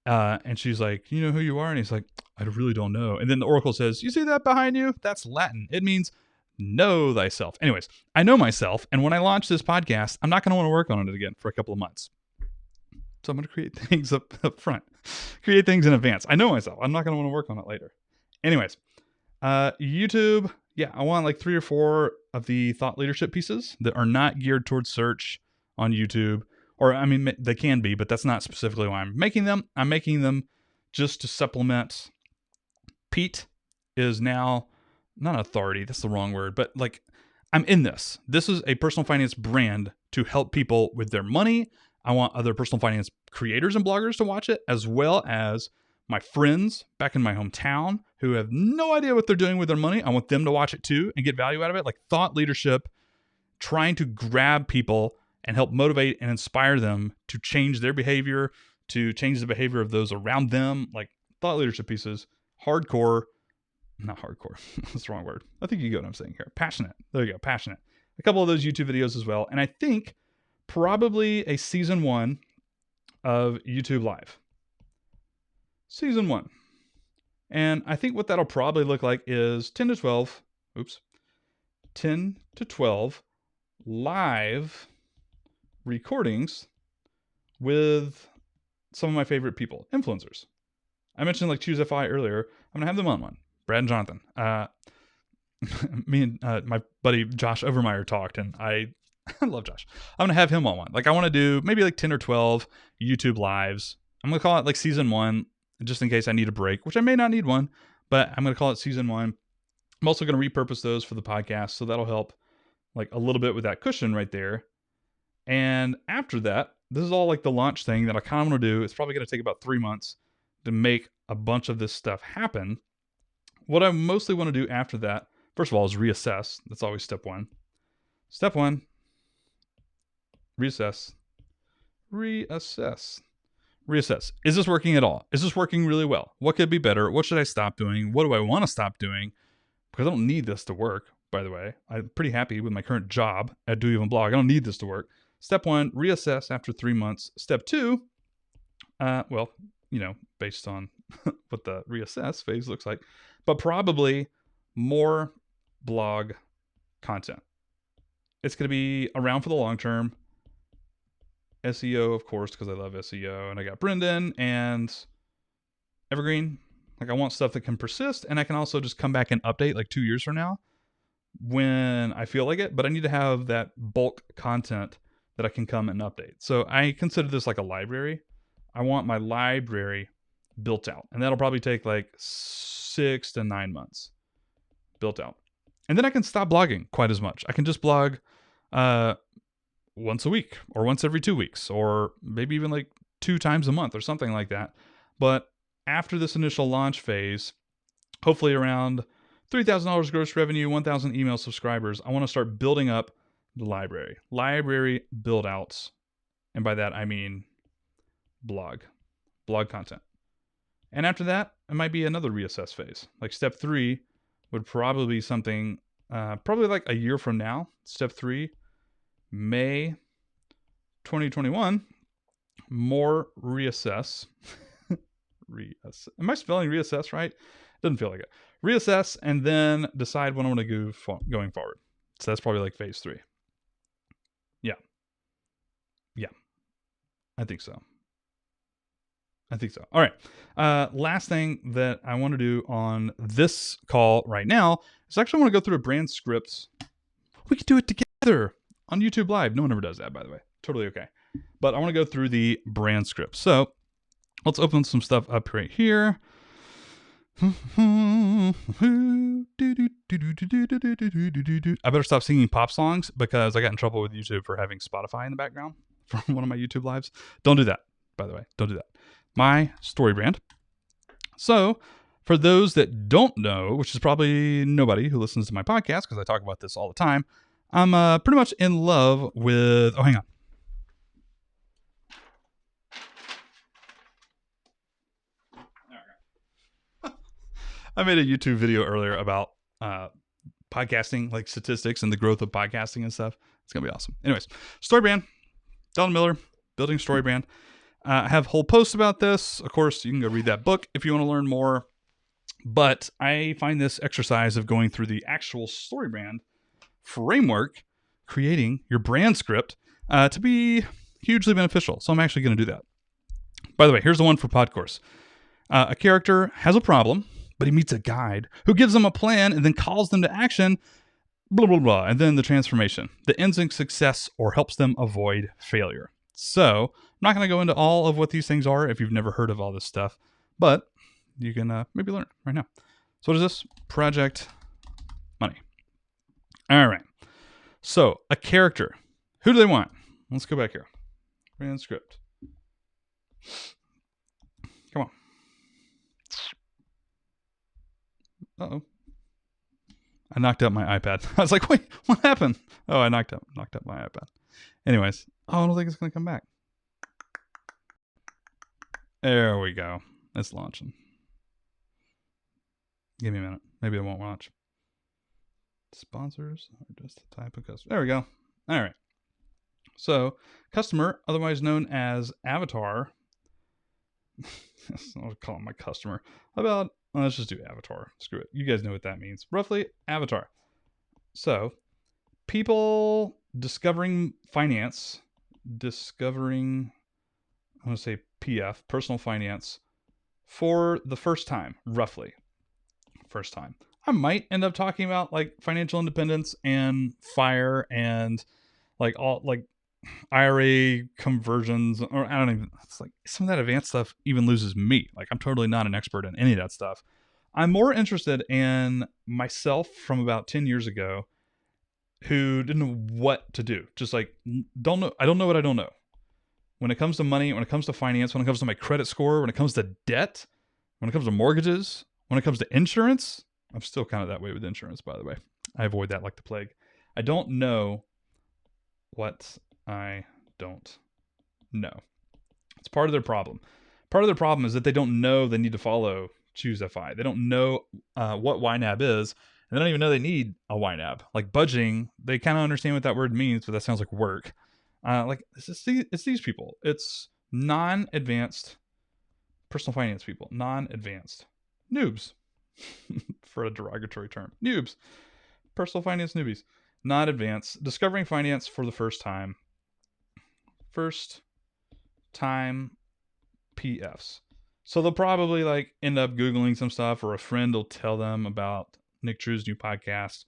And she's like, you know who you are? And he's like, I really don't know. And then the Oracle says, you see that behind you? That's Latin. It means know thyself. Anyways, I know myself. And when I launch this podcast, I'm not going to want to work on it again for a couple of months. So I'm going to create things up front, create things in advance. I know myself. I'm not going to want to work on it later. Anyways, YouTube. Yeah, I want like 3 or 4 of the thought leadership pieces that are not geared towards search on YouTube. Or, I mean, they can be, but that's not specifically why I'm making them. I'm making them just to supplement. Pete is now not authority. That's the wrong word, but like I'm in this. This is a personal finance brand to help people with their money. I want other personal finance creators and bloggers to watch it, as well as my friends back in my hometown who have no idea what they're doing with their money. I want them to watch it too and get value out of it. Like thought leadership, trying to grab people and help motivate and inspire them to change their behavior, to change the behavior of those around them. Like thought leadership pieces, hardcore, not hardcore, that's the wrong word. I think you get what I'm saying here. Passionate. There you go, passionate. A couple of those YouTube videos as well. And I think probably a season 1 of YouTube Live. Season 1. And I think what that'll probably look like is 10 to 12 live recordings with some of my favorite people, influencers. I mentioned like Choose FI earlier. I'm going to have them on one. Brad and Jonathan. Me and my buddy Josh Overmeyer talked, and I love Josh. I'm going to have him on one. Like I want to do maybe like 10 or 12 YouTube lives. I'm going to call it like season 1, just in case I need a break, which I may not need one, but I'm going to call it season 1. I'm also going to repurpose those for the podcast, so that'll help like a little bit with that cushion right there. And after that, this is all like the launch thing that I kind of want to do. It's probably going to take about 3 months to make a bunch of this stuff happen. What I mostly want to do after that, first of all, is reassess. That's always step one. Step one, reassess. Reassess. Reassess. Is this working at all? Is this working really well? What could be better? What should I stop doing? What do I want to stop doing? Because I don't need this to work, by the way. I'm pretty happy with my current job at Do Even Blog. I don't need this to work. Step one, reassess after 3 months. Step two, well, you know, based on what the reassess phase looks like, but probably more blog content. It's going to be around for the long term. SEO, of course, because I love SEO. And I got Brendan and Evergreen. Like, I want stuff that can persist, and I can also just come back and update like 2 years from now when I feel like it. But I need to have that bulk content that I can come and update. So I consider this like a library. I want my library built out, and that'll probably take like 6 to 9 months built out. And then I can stop blogging quite as much. I can just blog once a week or once every 2 weeks, or maybe even like 2 times a month or something like that. But after this initial launch phase, hopefully around $3,000 gross revenue, 1,000 email subscribers, I want to start building up the library build outs. And by that, I mean blog content. And after that, it might be another reassess phase. Like step 3 would probably be something, probably like a year from now. Step 3, May 2021, more reassess. Am I spelling reassess right? Doesn't feel like it. Reassess and then decide what I want to do going forward. So that's probably like phase 3. Yeah. I think so. All right. Last thing that I want to do on this call right now is actually I want to go through a brand script. We could do it together on YouTube Live. No one ever does that, by the way. Totally okay. But I want to go through the brand script. So let's open some stuff up right here. I better stop singing pop songs because I got in trouble with YouTube for having Spotify in the background from one of my YouTube lives. Don't do that, by the way. Don't do that. My story brand. So for those that don't know, which is probably nobody who listens to my podcast because I talk about this all the time, I'm pretty much in love with... Oh, hang on. I made a YouTube video earlier about podcasting, like statistics and the growth of podcasting and stuff. It's going to be awesome. Anyways, story brand. Donald Miller, building story brand. I have whole posts about this. Of course, you can go read that book if you want to learn more. But I find this exercise of going through the actual story brand framework, creating your brand script, to be hugely beneficial. So I'm actually going to do that. By the way, here's the one for Podcourse. A character has a problem, but he meets a guide who gives them a plan and then calls them to action, blah, blah, blah. And then the transformation that ends in success or helps them avoid failure. So I'm not going to go into all of what these things are if you've never heard of all this stuff, but you can maybe learn it right now. So what is this? Project money. All right. So a character. Who do they want? Let's go back here. Brand script. Come on. Uh-oh. I knocked out my iPad. I was like, wait, what happened? Oh, I knocked out my iPad. Anyways. Oh, I don't think it's going to come back. There we go. It's launching. Give me a minute. Maybe it won't launch. Sponsors or just the type of customer. There we go. All right. So, customer, otherwise known as avatar. I'll call him my customer. How about, let's just do avatar. Screw it. You guys know what that means. Roughly, avatar. So, people discovering finance, I'm going to say PF, personal finance, for the first time, roughly. First time. I might end up talking about like financial independence and FIRE and like all like IRA conversions, or I don't even, it's like some of that advanced stuff even loses me. Like I'm totally not an expert in any of that stuff. I'm more interested in myself from about 10 years ago who didn't know what to do. Just like, don't know. I don't know what I don't know. When it comes to money, when it comes to finance, when it comes to my credit score, when it comes to debt, when it comes to mortgages, when it comes to insurance, I'm still kind of that way with insurance, by the way. I avoid that like the plague. I don't know what I don't know. It's part of their problem. Part of their problem is that they don't know they need to follow Choose FI. They don't know what YNAB is, and they don't even know they need a YNAB. Like budgeting, they kind of understand what that word means, but that sounds like work. It's these people. It's non-advanced personal finance people. Non-advanced. Noobs. For a derogatory term. Noobs. Personal finance newbies. Not advanced. Discovering finance for the first time. First time PFs. So they'll probably like end up Googling some stuff, or a friend will tell them about Nick Drew's new podcast.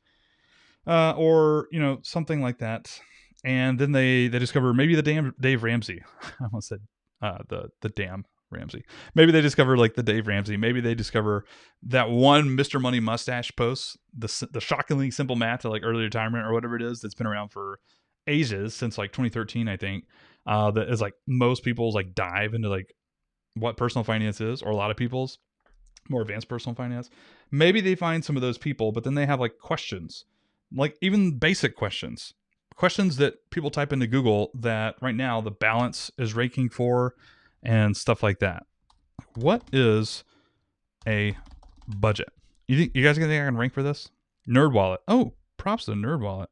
Or, something like that. And then they discover maybe the damn Dave Ramsey. I almost said the damn Ramsey. Maybe they discover like the Dave Ramsey. Maybe they discover that one Mr. Money Mustache post, the shockingly simple math to like early retirement or whatever it is that's been around for ages, since like 2013, I think. That is like most people's like dive into like what personal finance is, or a lot of people's more advanced personal finance. Maybe they find some of those people, but then they have like questions, like even basic questions that people type into Google that right now the balance is ranking for, and stuff like that. What is a budget? You guys think I can rank for this? NerdWallet. Oh, props to NerdWallet.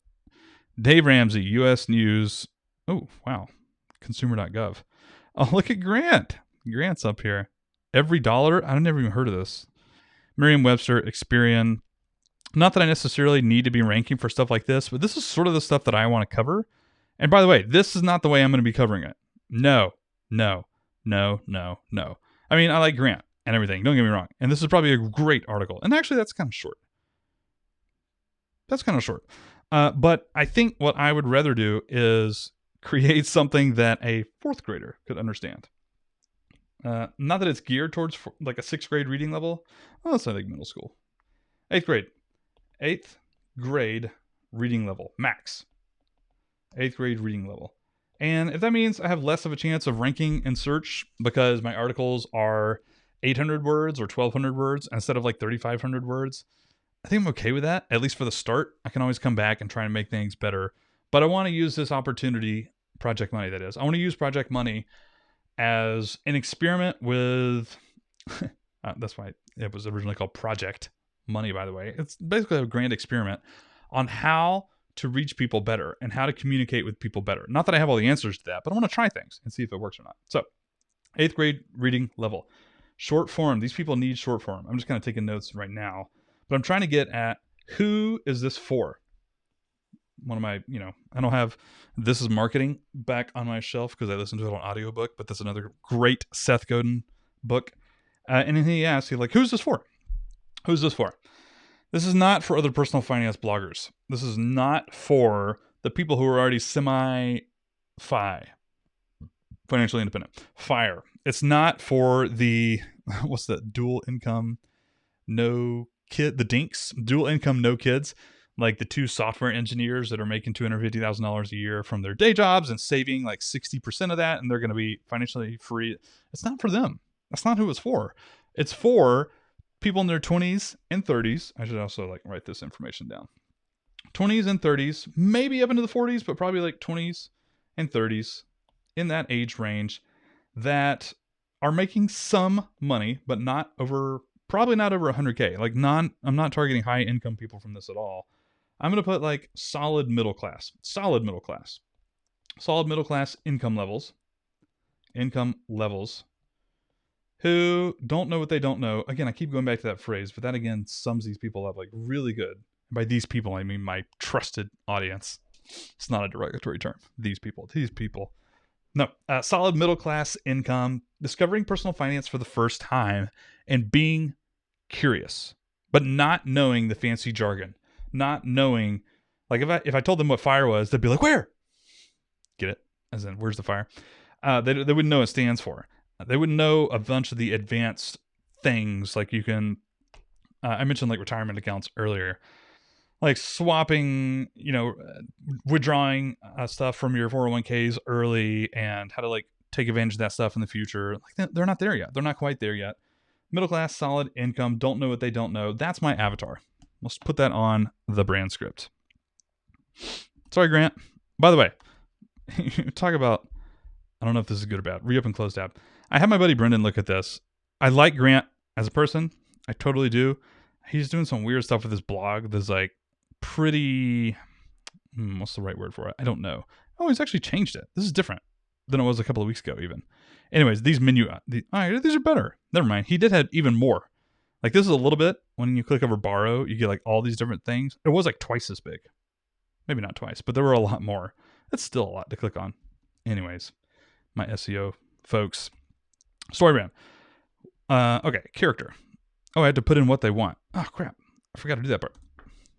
Dave Ramsey, U.S. News. Oh, wow. Consumer.gov. Oh, look at Grant. Grant's up here. Every Dollar. I've never even heard of this. Merriam-Webster, Experian. Not that I necessarily need to be ranking for stuff like this, but this is sort of the stuff that I want to cover. And by the way, this is not the way I'm going to be covering it. No. I mean, I like Grant and everything. Don't get me wrong. And this is probably a great article. And actually, that's kind of short. But I think what I would rather do is create something that a fourth grader could understand. Not that it's geared towards like a sixth grade reading level. Well, that's not like middle school. Eighth grade reading level. Max. Eighth grade reading level. And if that means I have less of a chance of ranking in search because my articles are 800 words or 1,200 words instead of like 3,500 words, I think I'm okay with that, at least for the start. I can always come back and try and make things better. But I want to use this opportunity, Project Money that is. I want to use Project Money as an experiment with... that's why it was originally called Project Money, by the way. It's basically a grand experiment on how to reach people better and how to communicate with people better. Not that I have all the answers to that, but I want to try things and see if it works or not. So, 8th grade reading level. Short form. These people need short form. I'm just kind of taking notes right now, but I'm trying to get at who is this for? One of my, I don't have This Is Marketing back on my shelf because I listened to it on audiobook, but that's another great Seth Godin book. And then he asks, who's this for? Who's this for? This is not for other personal finance bloggers. This is not for the people who are already financially independent. FIRE. It's not for the, what's that, dual income, no kid, the dinks, dual income, no kids, like the two software engineers that are making $250,000 a year from their day jobs and saving like 60% of that, and they're going to be financially free. It's not for them. That's not who it's for. It's for people in their 20s and 30s. I should also write this information down. 20s and 30s, maybe up into the 40s, but probably like 20s and 30s, in that age range, that are making some money, but probably not over 100K. I'm not targeting high income people from this at all. I'm going to put solid middle class income levels, who don't know what they don't know. Again, I keep going back to that phrase, but that again sums these people up really good. By these people, I mean my trusted audience. It's not a derogatory term. These people. No, solid middle class income, discovering personal finance for the first time and being curious, but not knowing the fancy jargon, not knowing, if I told them what FIRE was, they'd be like, where? Get it? As in, where's the FIRE? They wouldn't know what it stands for. They wouldn't know a bunch of the advanced things. You can, I mentioned retirement accounts earlier. like swapping, withdrawing stuff from your 401ks early, and how to like take advantage of that stuff in the future. Like they're not there yet. They're not quite there yet. Middle class, solid income, don't know what they don't know. That's my avatar. Let's put that on the brand script. Sorry, Grant. By the way, talk about, I don't know if this is good or bad. Reopen closed tab. I had my buddy Brendan look at this. I like Grant as a person. I totally do. He's doing some weird stuff with his blog. There's like pretty, what's the right word for it? I don't know. Oh, he's actually changed it. This is different than it was a couple of weeks ago even. Anyways, these menu, all right, these are better. Never mind. He did have even more. Like this is a little bit, when you click over borrow, you get like all these different things. It was like twice as big. Maybe not twice, but there were a lot more. That's still a lot to click on. Anyways, my SEO folks. Story brand. Okay, character. Oh, I had to put in what they want. Oh, crap. I forgot to do that part.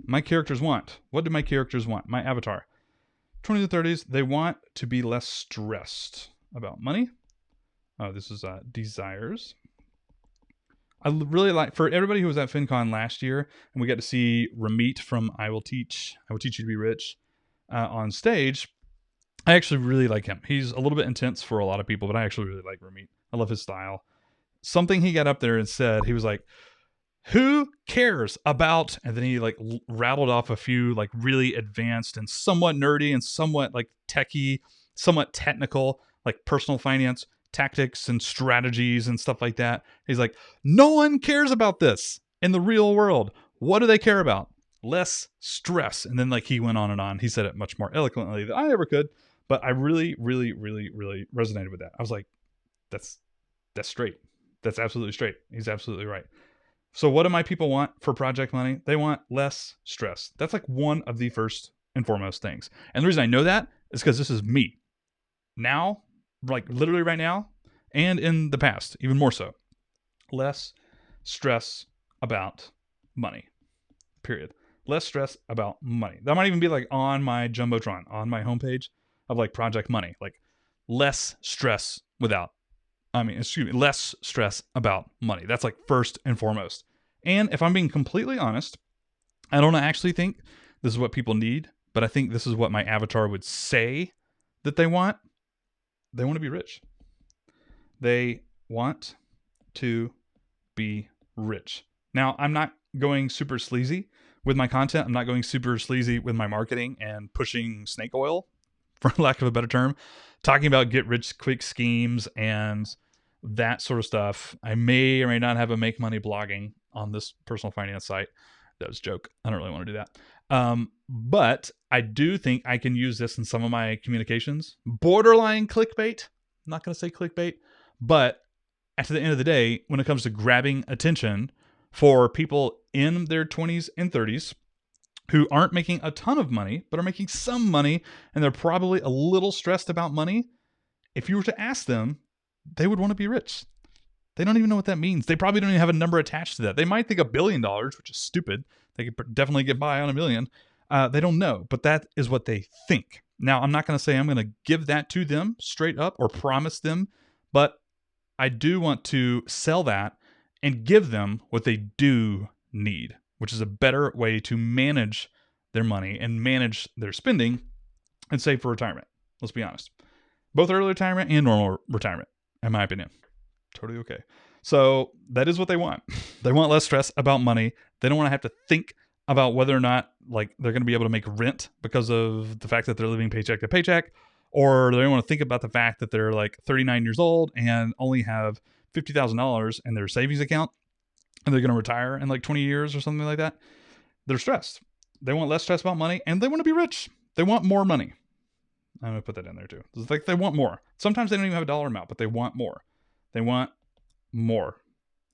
My characters want. What do my characters want? My avatar. 20s to 30s, they want to be less stressed about money. Oh, this is desires. I really like, for everybody who was at FinCon last year, and we got to see Ramit from I Will Teach You to Be Rich on stage. I actually really like him. He's a little bit intense for a lot of people, but I actually really like Ramit. I love his style. Something he got up there and said, he was like, who cares about, and then he like rattled off a few like really advanced and somewhat nerdy and somewhat like techie, somewhat technical, like personal finance tactics and strategies and stuff like that. He's like, no one cares about this in the real world. What do they care about? Less stress. And then like he went on and on. He said it much more eloquently than I ever could, but I really, really, really, really resonated with that. I was like, that's straight. That's absolutely straight. He's absolutely right. So what do my people want for project money? They want less stress. That's like one of the first and foremost things. And the reason I know that is because this is me. Now, like literally right now, and in the past, even more so. Less stress about money. Period. Less stress about money. That might even be like on my Jumbotron, on my homepage of like project money. Like less stress less stress about money. That's like first and foremost. And if I'm being completely honest, I don't actually think this is what people need, but I think this is what my avatar would say that they want. They want to be rich. They want to be rich. Now, I'm not going super sleazy with my content. I'm not going super sleazy with my marketing and pushing snake oil, for lack of a better term, talking about get rich quick schemes and that sort of stuff. I may or may not have a make money blogging on this personal finance site. That was a joke. I don't really want to do that. But I do think I can use this in some of my communications. Borderline clickbait. I'm not going to say clickbait, but at the end of the day, when it comes to grabbing attention for people in their 20s and 30s who aren't making a ton of money, but are making some money, and they're probably a little stressed about money, if you were to ask them, they would want to be rich. They don't even know what that means. They probably don't even have a number attached to that. They might think $1 billion, which is stupid. They could definitely get by on $1 million. They don't know, but that is what they think. Now, I'm not going to say I'm going to give that to them straight up or promise them, but I do want to sell that and give them what they do need, which is a better way to manage their money and manage their spending and save for retirement. Let's be honest. Both early retirement and normal retirement, in my opinion. Totally okay. So that is what they want. They want less stress about money. They don't want to have to think about whether or not like they're going to be able to make rent because of the fact that they're living paycheck to paycheck, or they don't want to think about the fact that they're like 39 years old and only have $50,000 in their savings account and they're going to retire in like 20 years or something like that. They're stressed. They want less stress about money and they want to be rich. They want more money. I'm going to put that in there too. It's like they want more. Sometimes they don't even have a dollar amount, but they want more. They want more.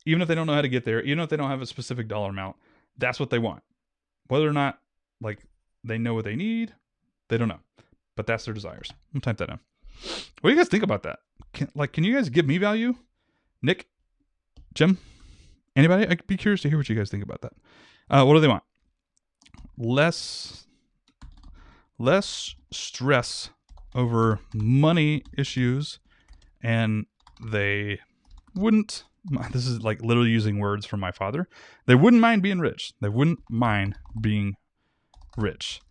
Even if they don't know how to get there, even if they don't have a specific dollar amount, that's what they want. Whether or not like they know what they need, they don't know. But that's their desires. I'm going to type that in. What do you guys think about that? Can you guys give me value? Nick? Jim? Anybody? I'd be curious to hear what you guys think about that. What do they want? Less stress over money issues, and they wouldn't, this is like literally using words from my father, they wouldn't mind being rich. They wouldn't mind being rich,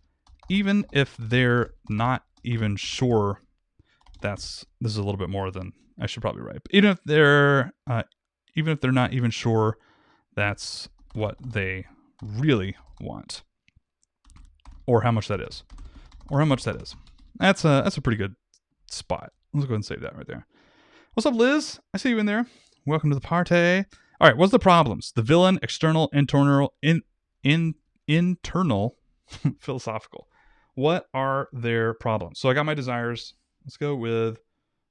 even if they're not even sure. This is a little bit more than I should probably write. But even if they're not even sure that's what they really want, or how much that is, That's a pretty good spot. Let's go ahead and save that right there. What's up, Liz? I see you in there. Welcome to the party. All right, what's the problems? The villain, external, internal, internal, philosophical. What are their problems? So I got my desires. Let's go with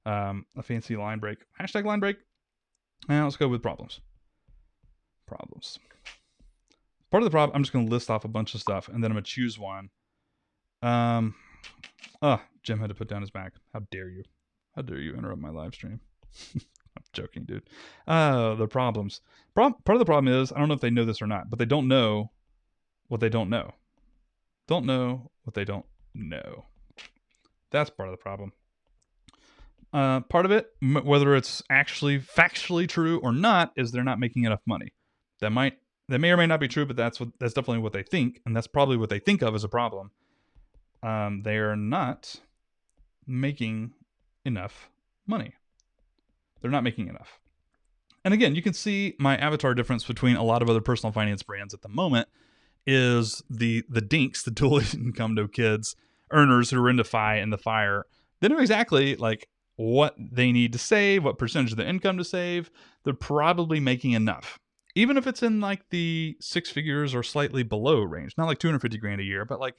a fancy line break. Hashtag line break. Now let's go with problems. Problems. Part of the problem, I'm just going to list off a bunch of stuff, and then I'm going to choose one. Jim had to put down his Mac. How dare you? How dare you interrupt my live stream? I'm joking, dude. The problems. Part of the problem is, I don't know if they know this or not, but they don't know what they don't know. Don't know what they don't know. That's part of the problem. Part of it, whether it's actually factually true or not, is they're not making enough money. That may or may not be true, but that's definitely what they think, and that's probably what they think of as a problem. They are not making enough money. They're not making enough. And again, you can see my avatar difference between a lot of other personal finance brands at the moment is the dinks, the dual income no kids earners who are into FI and the FIRE. They know exactly like what they need to save, what percentage of their income to save. They're probably making enough. Even if it's in like the 6 figures or slightly below range, not like 250 grand a year, but like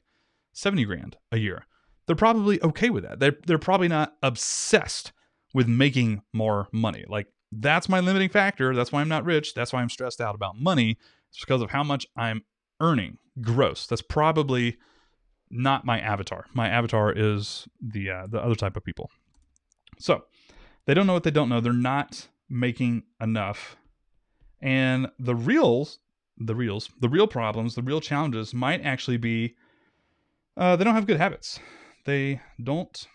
70 grand a year. They're probably okay with that. They're probably not obsessed with making more money. Like, that's my limiting factor. That's why I'm not rich. That's why I'm stressed out about money. It's because of how much I'm earning gross. That's probably not my avatar. My avatar is the other type of people. So they don't know what they don't know. They're not making enough. And the real problems, the real challenges might actually be they don't have good habits. They don't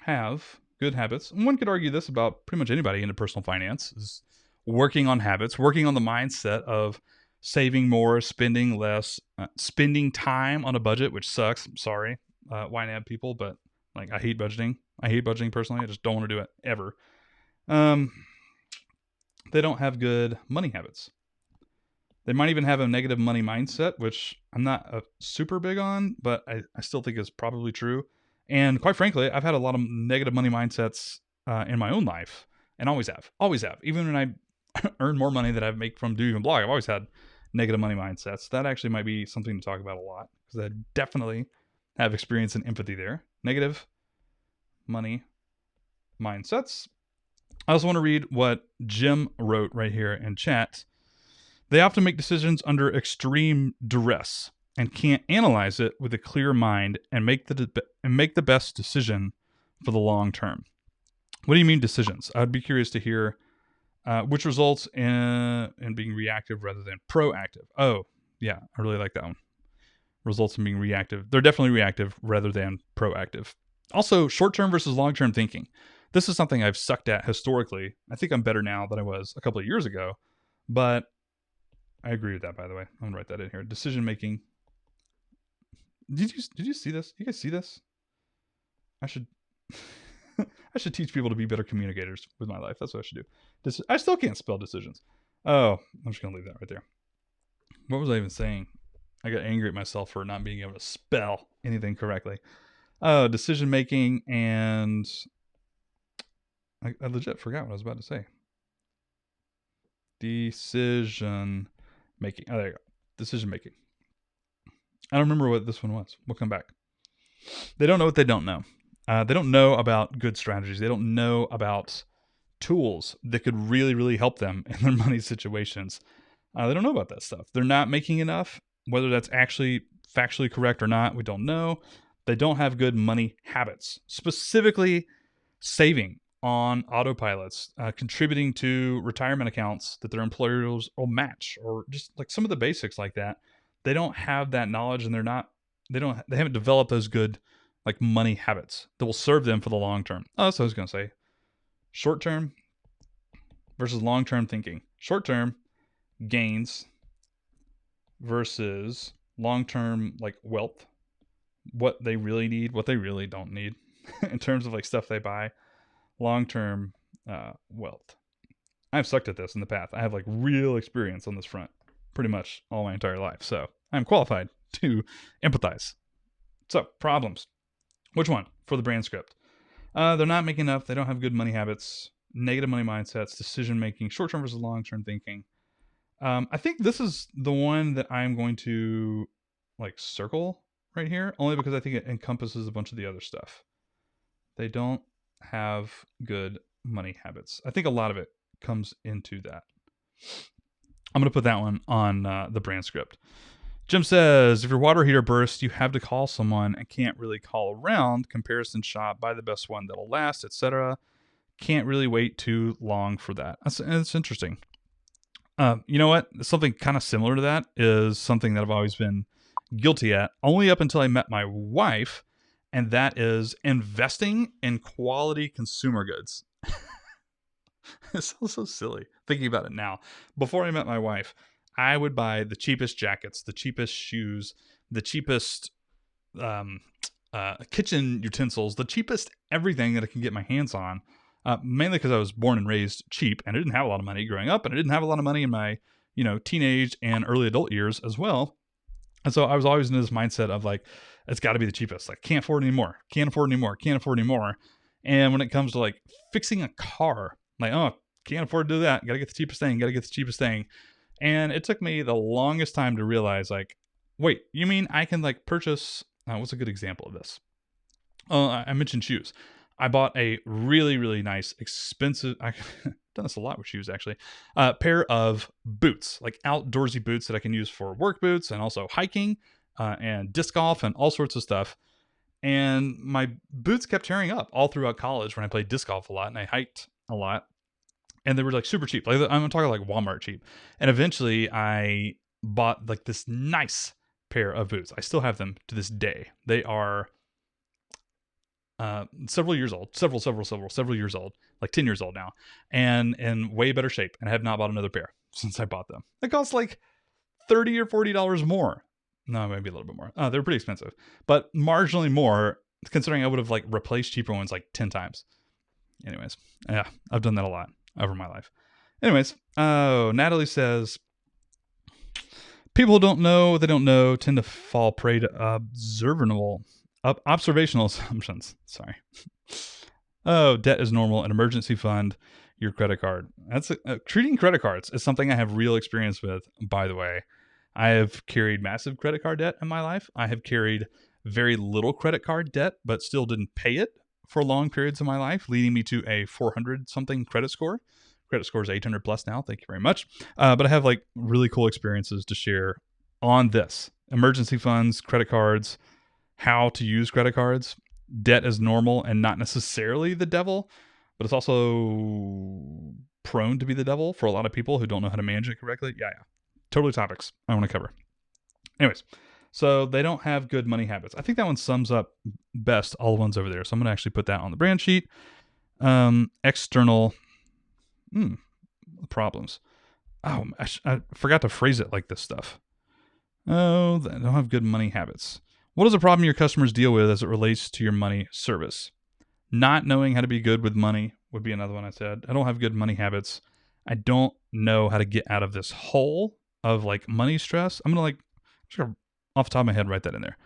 have good habits. And one could argue this about pretty much anybody into personal finance, is working on habits, working on the mindset of saving more, spending less, spending time on a budget, which sucks. I'm sorry, YNAB people, but like I hate budgeting. I hate budgeting personally. I just don't want to do it ever. They don't have good money habits. They might even have a negative money mindset, which I'm not super big on, but I still think is probably true. And quite frankly, I've had a lot of negative money mindsets in my own life, and always have. Even when I earn more money than I make from Do Even Blog, I've always had negative money mindsets. That actually might be something to talk about a lot, because I definitely have experience and empathy there. Negative money mindsets. I also want to read what Jim wrote right here in chat. They often make decisions under extreme duress and can't analyze it with a clear mind and make the best decision for the long term. What do you mean decisions? I'd be curious to hear which results in being reactive rather than proactive. Oh, yeah, I really like that one. Results in being reactive. They're definitely reactive rather than proactive. Also, short-term versus long-term thinking. This is something I've sucked at historically. I think I'm better now than I was a couple of years ago, but I agree with that, by the way. I'm going to write that in here. Decision making. Did you see this? You guys see this? I should teach people to be better communicators with my life. That's what I should do. I still can't spell decisions. Oh, I'm just going to leave that right there. What was I even saying? I got angry at myself for not being able to spell anything correctly. Oh, decision making, and I legit forgot what I was about to say. Decision making. Oh, there you go. Decision making. I don't remember what this one was. We'll come back. They don't know what they don't know. They don't know about good strategies. They don't know about tools that could really, really help them in their money situations. They don't know about that stuff. They're not making enough. Whether that's actually factually correct or not, we don't know. They don't have good money habits, specifically saving on autopilots, contributing to retirement accounts that their employers will match, or just like some of the basics like that. They don't have that knowledge, and they haven't developed those good like money habits that will serve them for the long term. Oh, that's what I was going to say. Short term versus long term thinking. Short term gains versus long-term like wealth, what they really need, what they really don't need in terms of like stuff they buy, long-term wealth. I've sucked at this in the past. I have like real experience on this front pretty much all my entire life. So I'm qualified to empathize. So problems. Which one? For the brand script. They're not making enough. They don't have good money habits, negative money mindsets, decision making, short-term versus long-term thinking. I think this is the one that I'm going to like circle right here, only because I think it encompasses a bunch of the other stuff. They don't have good money habits. I think a lot of it comes into that. I'm going to put that one on the brand script. Jim says, if your water heater bursts, you have to call someone and can't really call around, comparison shop, buy the best one that'll last, etc. Can't really wait too long for that. That's interesting. You know what? Something kind of similar to that is something that I've always been guilty at, only up until I met my wife, and that is investing in quality consumer goods. It's so silly thinking about it now. Before I met my wife, I would buy the cheapest jackets, the cheapest shoes, the cheapest kitchen utensils, the cheapest everything that I can get my hands on. Mainly because I was born and raised cheap, and I didn't have a lot of money growing up, and I didn't have a lot of money in my, teenage and early adult years as well. And so I was always in this mindset of like, it's got to be the cheapest. Like, can't afford anymore. Can't afford anymore. Can't afford anymore. And when it comes to like fixing a car, like, oh, can't afford to do that. Got to get the cheapest thing. Got to get the cheapest thing. And it took me the longest time to realize, like, wait, you mean I can like purchase? What's a good example of this? I mentioned shoes. I bought a really, really nice, expensive, I've done this a lot with shoes actually, pair of boots, like outdoorsy boots that I can use for work boots and also hiking and disc golf and all sorts of stuff. And my boots kept tearing up all throughout college when I played disc golf a lot and I hiked a lot. And they were like super cheap. Like I'm talking like Walmart cheap. And eventually I bought like this nice pair of boots. I still have them to this day. They are several years old, several years old, like 10 years old now, and in way better shape. And I have not bought another pair since I bought them. They cost like $30 or $40 more. No, maybe a little bit more. They're pretty expensive, but marginally more considering I would have like replaced cheaper ones like 10 times. Anyways, yeah, I've done that a lot over my life. Anyways, Natalie says, people who don't know what they don't know tend to fall prey to observational assumptions. Sorry. Oh, debt is normal. An emergency fund, your credit card. That's treating credit cards is something I have real experience with, by the way. I have carried massive credit card debt in my life. I have carried very little credit card debt, but still didn't pay it for long periods of my life, leading me to a 400 something credit score. Credit score is 800 plus now. Thank you very much. But I have like really cool experiences to share on this. Emergency funds, credit cards, how to use credit cards. Debt is normal and not necessarily the devil, but it's also prone to be the devil for a lot of people who don't know how to manage it correctly. Yeah. Totally topics I want to cover. Anyways, so they don't have good money habits. I think that one sums up best all the ones over there. So I'm going to actually put that on the brand sheet. External problems. Oh, I forgot to phrase it like this stuff. Oh, they don't have good money habits. What is a problem your customers deal with as it relates to your money service? Not knowing how to be good with money would be another one I said. I don't have good money habits. I don't know how to get out of this hole of like money stress. I'm going to like, off the top of my head, write that in there.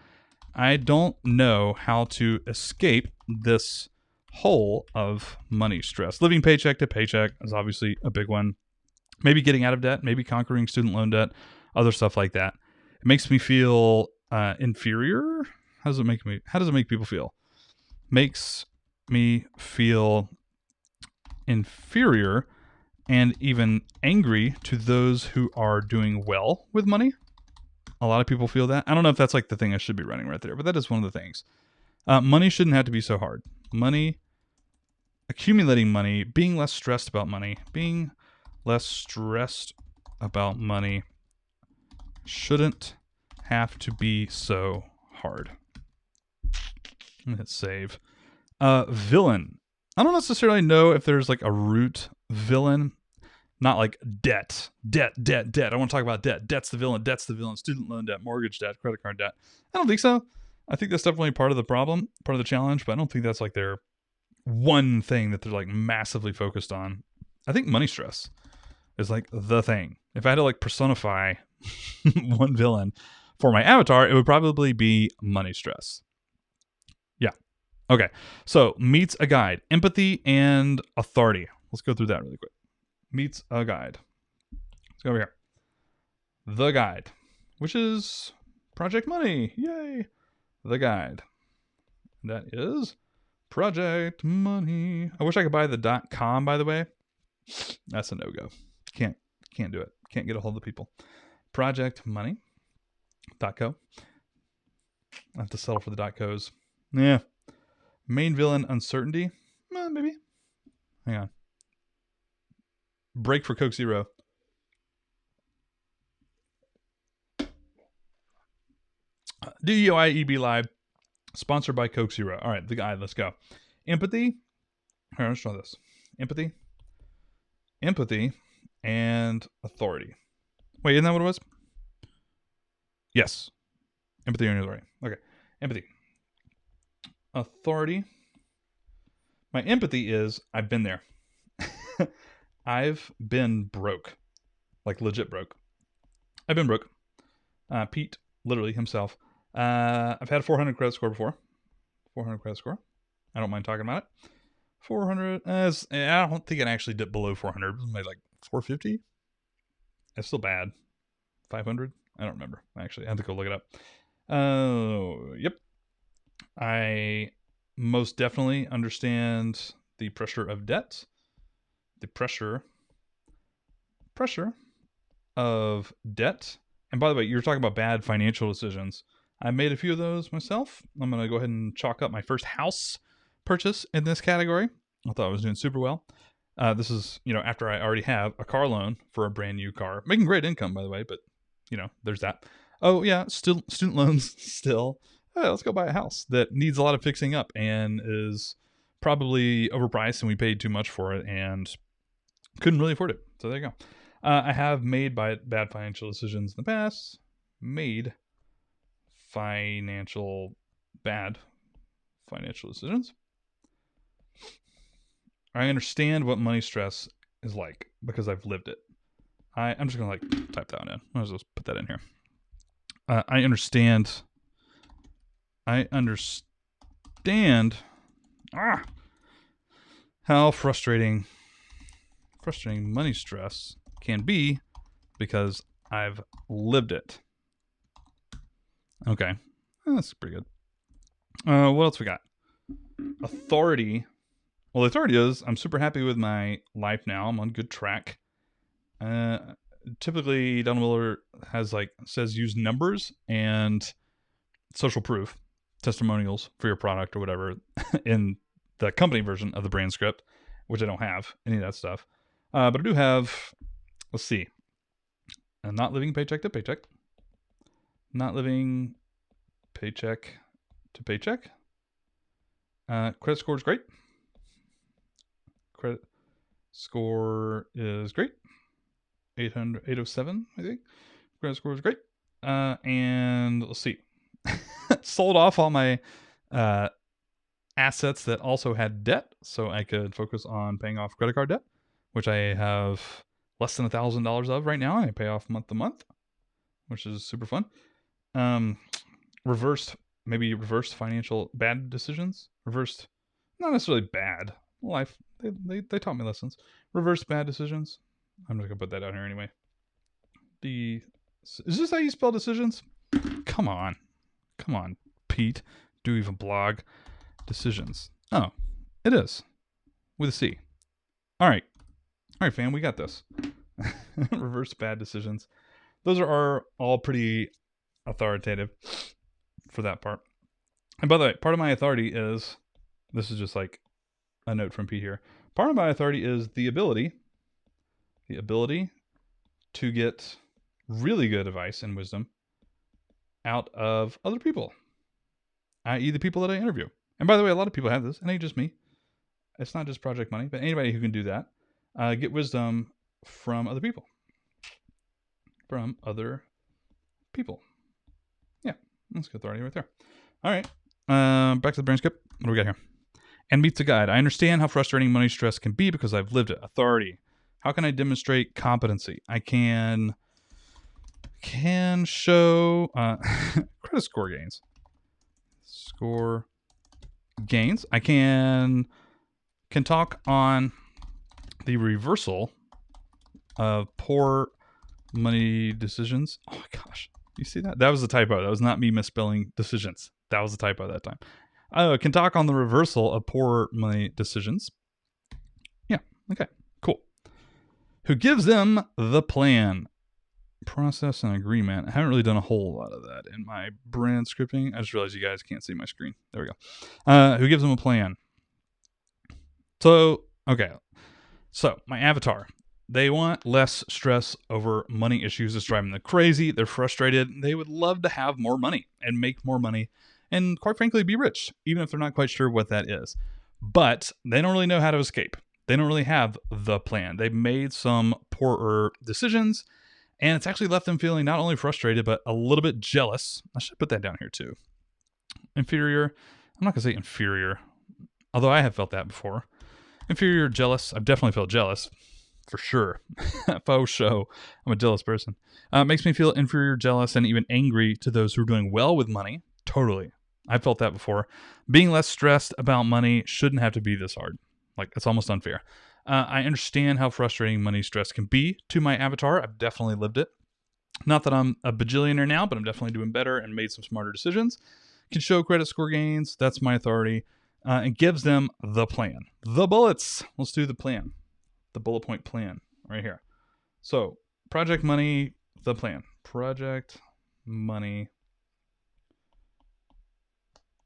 I don't know how to escape this hole of money stress. Living paycheck to paycheck is obviously a big one. Maybe getting out of debt, maybe conquering student loan debt, other stuff like that. It makes me feel inferior. How does it make people feel? Makes me feel inferior and even angry to those who are doing well with money. A lot of people feel that. I don't know if that's like the thing I should be running right there, but that is one of the things. Money shouldn't have to be so hard. Money, accumulating money, being less stressed about money, shouldn't have to be so hard. Let's save. Villain. I don't necessarily know if there's like a root villain. not like debt. I want to talk about debt. Debt's the villain. Student loan debt, mortgage debt, credit card debt. I don't think so. I think that's definitely part of the problem, part of the challenge, but I don't think that's like their one thing that they're like massively focused on. I think money stress is like the thing. If I had to like personify one villain for my avatar, it would probably be money stress. Yeah. Okay. So meets a guide, empathy and authority. Let's go through that really quick. Meets a guide. Let's go over here. The guide, which is Project Money. Yay. The guide. That is Project Money. I wish I could buy the .com, by the way. That's a no-go. Can't do it. Can't get a hold of people. Project Money. .co. I have to settle for the .cos. Yeah. Main villain uncertainty. Maybe. Hang on. Break for Coke Zero. DUIEB Live. Sponsored by Coke Zero. All right, the guide. Let's go. Empathy. All right, let's try this. Empathy, and authority. Wait, isn't that what it was? Yes. Empathy and authority. Okay. Empathy. Authority. My empathy is I've been there. I've been broke. Like legit broke. I've been broke. Pete, literally himself. I've had a 400 credit score before. 400 credit score. I don't mind talking about it. 400. I don't think it actually dipped below 400. Maybe like 450. It's still bad. 500. I don't remember. Actually, I have to go look it up. Yep. I most definitely understand the pressure of debt. The pressure of debt. And by the way, you were talking about bad financial decisions. I made a few of those myself. I'm going to go ahead and chalk up my first house purchase in this category. I thought I was doing super well. This is, after I already have a car loan for a brand new car. Making great income, by the way, but, there's that. Oh, yeah, still student loans still. Hey, let's go buy a house that needs a lot of fixing up and is probably overpriced and we paid too much for it and couldn't really afford it. So there you go. I have made bad financial decisions in the past. Bad financial decisions. I understand what money stress is like because I've lived it. I'm just going to type that in. I'll just put that in here. I understand how frustrating money stress can be because I've lived it. Okay. That's pretty good. What else we got? Authority. Well, the authority is I'm super happy with my life now. I'm on good track. Typically, Don Willer says use numbers and social proof, testimonials for your product or whatever in the company version of the brand script, which I don't have any of that stuff. But I do have, let's see, I'm not living paycheck to paycheck. Not living paycheck to paycheck. Credit score is great. Credit score is great. 807, I think. Credit score is great. And let's see. Sold off all my assets that also had debt so I could focus on paying off credit card debt, which I have less than $1,000 of right now. And I pay off month to month, which is super fun. Reversed financial bad decisions. Reversed, not necessarily bad. Life, they taught me lessons. Reversed bad decisions. I'm just gonna put that down here anyway. Is this how you spell decisions? Come on, Pete. Do you even blog decisions? Oh, it is with a C. All right, fam, we got this. Reverse bad decisions. Those are all pretty authoritative for that part. And by the way, part of my authority is, this is just like a note from Pete here. Part of my authority is the ability to get really good advice and wisdom out of other people, i.e. the people that I interview. And by the way, a lot of people have this. It ain't just me. It's not just Project Money, but anybody who can do that. Get wisdom from other people. From other people. Yeah, that's good authority right there. All right. Back to the brain skip. What do we got here? And meets a guide. I understand how frustrating money stress can be because I've lived it. Authority. How can I demonstrate competency? I can show credit score gains. Score gains. I can talk on the reversal of poor money decisions. Oh my gosh. You see that? That was a typo. That was not me misspelling decisions. That was a typo that time. Can talk on the reversal of poor money decisions. Yeah. Okay. Cool. Who gives them the plan, process, and agreement. I haven't really done a whole lot of that in my brand scripting. I just realized you guys can't see my screen. There we go. Who gives them a plan? So, okay. So, my avatar. They want less stress over money issues that's driving them crazy. They're frustrated. They would love to have more money and make more money and, quite frankly, be rich, even if they're not quite sure what that is. But they don't really know how to escape. They don't really have the plan. They've made some poorer decisions, and it's actually left them feeling not only frustrated, but a little bit jealous. I should put that down here too. Inferior. I'm not going to say inferior, although I have felt that before. Inferior, jealous. I've definitely felt jealous. For sure. Faux show. I'm a jealous person. Makes me feel inferior, jealous, and even angry to those who are doing well with money. Totally. I've felt that before. Being less stressed about money shouldn't have to be this hard. Like, it's almost unfair. I understand how frustrating money stress can be to my avatar. I've definitely lived it. Not that I'm a bajillionaire now, but I'm definitely doing better and made some smarter decisions. Can show credit score gains. That's my authority. And gives them the plan. The bullets. Let's do the plan. The bullet point plan right here. So, project money, the plan. Project money,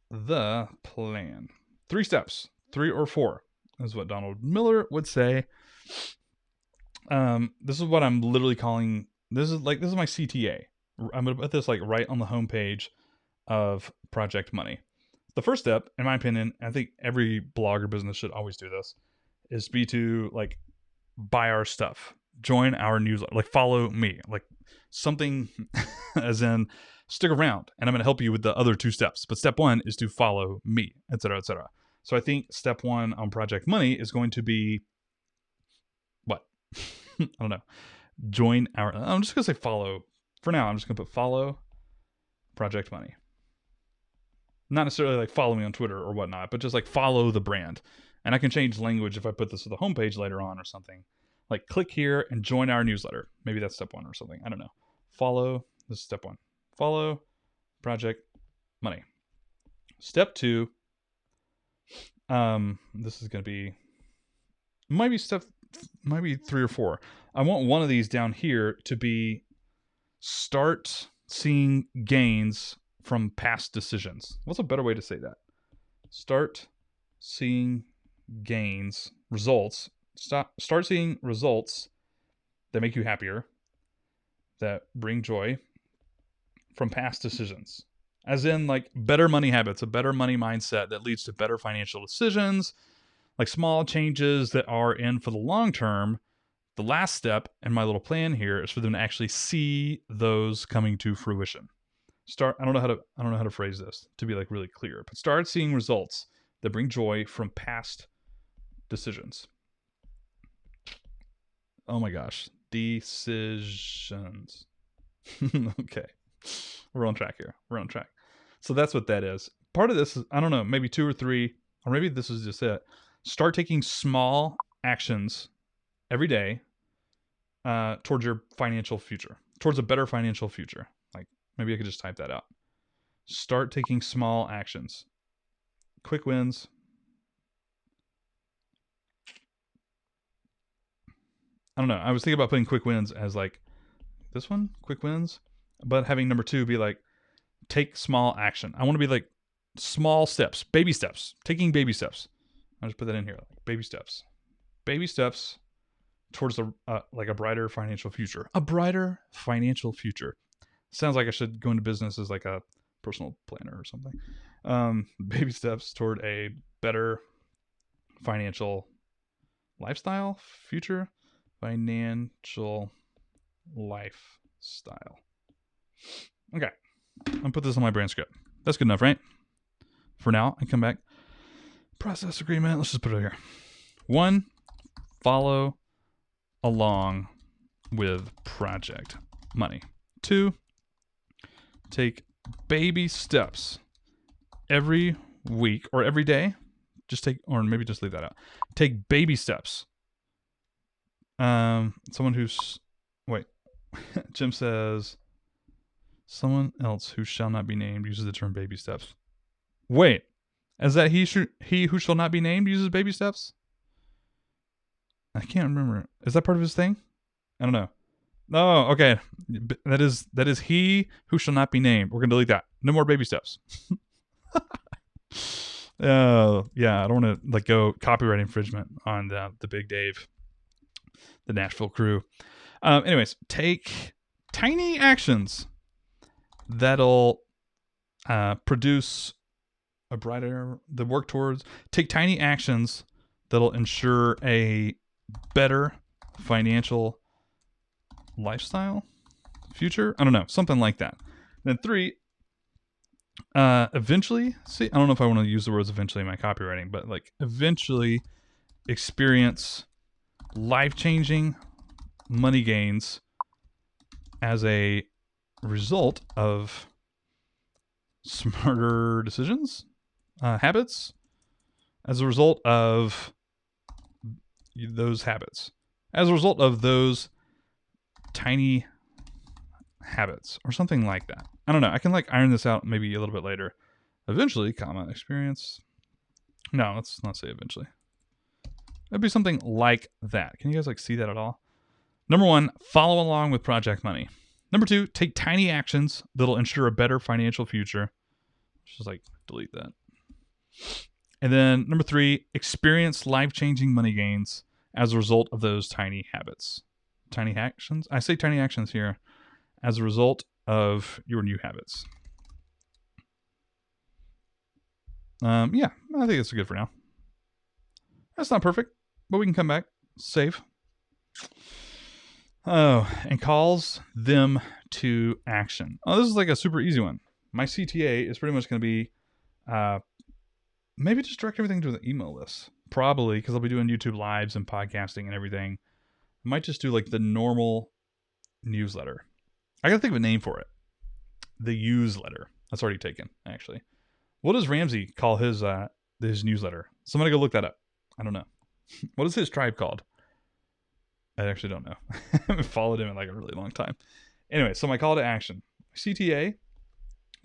the plan. 3 steps, 3 or 4 is what Donald Miller would say. This is what I'm literally calling, this is my CTA. I'm going to put this like right on the homepage of Project Money. The first step, in my opinion, I think every blog or business should always do this, is be to like buy our stuff, join our newsletter, like follow me, like something as in stick around and I'm going to help you with the other 2 steps. But step 1 is to follow me, etc., etc. So I think step 1 on Project Money is going to be what? I don't know. Join our, I'm just going to say follow. For now, I'm just going to put follow Project Money. Not necessarily like follow me on Twitter or whatnot, but just like follow the brand. And I can change language if I put this to the homepage later on or something. Like click here and join our newsletter. Maybe that's step 1 or something. I don't know. Follow, this is step 1. Follow Project Money. Step 2, this is going to be, might be 3 or 4. I want one of these down here to be start seeing gains from past decisions. What's a better way to say that? Start seeing gains, results. Start seeing results that make you happier, that bring joy from past decisions. As in like better money habits, a better money mindset that leads to better financial decisions, like small changes that are in for the long term. The last step in my little plan here is for them to actually see those coming to fruition. I don't know how to phrase this to be like really clear, but start seeing results that bring joy from past decisions. Oh my gosh. Decisions. Okay. We're on track here. We're on track. So that's what that is. Part of this is, I don't know, maybe 2 or 3, or maybe this is just it. Start taking small actions every day towards your financial future, towards a better financial future. Like maybe I could just type that out. Start taking small actions. Quick wins. I don't know. I was thinking about putting quick wins as like this one, quick wins, but having number 2 be like take small action. I want to be like small steps, baby steps, taking baby steps. I'll just put that in here, like baby steps towards like a brighter financial future. A brighter financial future. Sounds like I should go into business as like a personal planner or something. Baby steps toward a better financial lifestyle future. financial lifestyle. Okay. I'm going to put this on my brand script. That's good enough, right? For now, I come back. Process agreement. Let's just put it here. 1, follow along with project money. 2, take baby steps every week or every day. Or maybe just leave that out. Take baby steps. Someone who's, wait, Jim says, someone else who shall not be named uses the term baby steps. Wait, is that he who shall not be named uses baby steps? I can't remember. Is that part of his thing? I don't know. Oh, okay. That is he who shall not be named. We're gonna delete that. No more baby steps. Yeah, I don't want to go copyright infringement on the Big Dave, the Nashville crew. Anyways, take tiny actions that'll produce a brighter, the work towards. Take tiny actions that'll ensure a better financial lifestyle future. I don't know, something like that. Then 3, eventually, I don't know if I want to use the words eventually in my copywriting, but eventually experience life-changing money gains as a result of smarter decisions, habits, as a result of those habits, as a result of those tiny habits, or something like that. I don't know. I can iron this out maybe a little bit later. Eventually, experience. No, let's not say eventually. It'd be something like that. Can you guys see that at all? Number 1, follow along with project money. Number 2, take tiny actions that'll ensure a better financial future. Just delete that. And then number 3, experience life-changing money gains as a result of those tiny habits. Tiny actions. I say tiny actions here as a result of your new habits. Yeah, I think that's good for now. That's not perfect, but we can come back. Save. Oh, and calls them to action. Oh, this is a super easy one. My CTA is pretty much going to be maybe just direct everything to the email list. Probably, because I'll be doing YouTube lives and podcasting and everything. I might just do the normal newsletter. I got to think of a name for it. The newsletter. That's already taken, actually. What does Ramsey call his newsletter? Somebody go look that up. I don't know. What is his tribe called? I actually don't know. I haven't followed him in a really long time. Anyway, so my call to action. CTA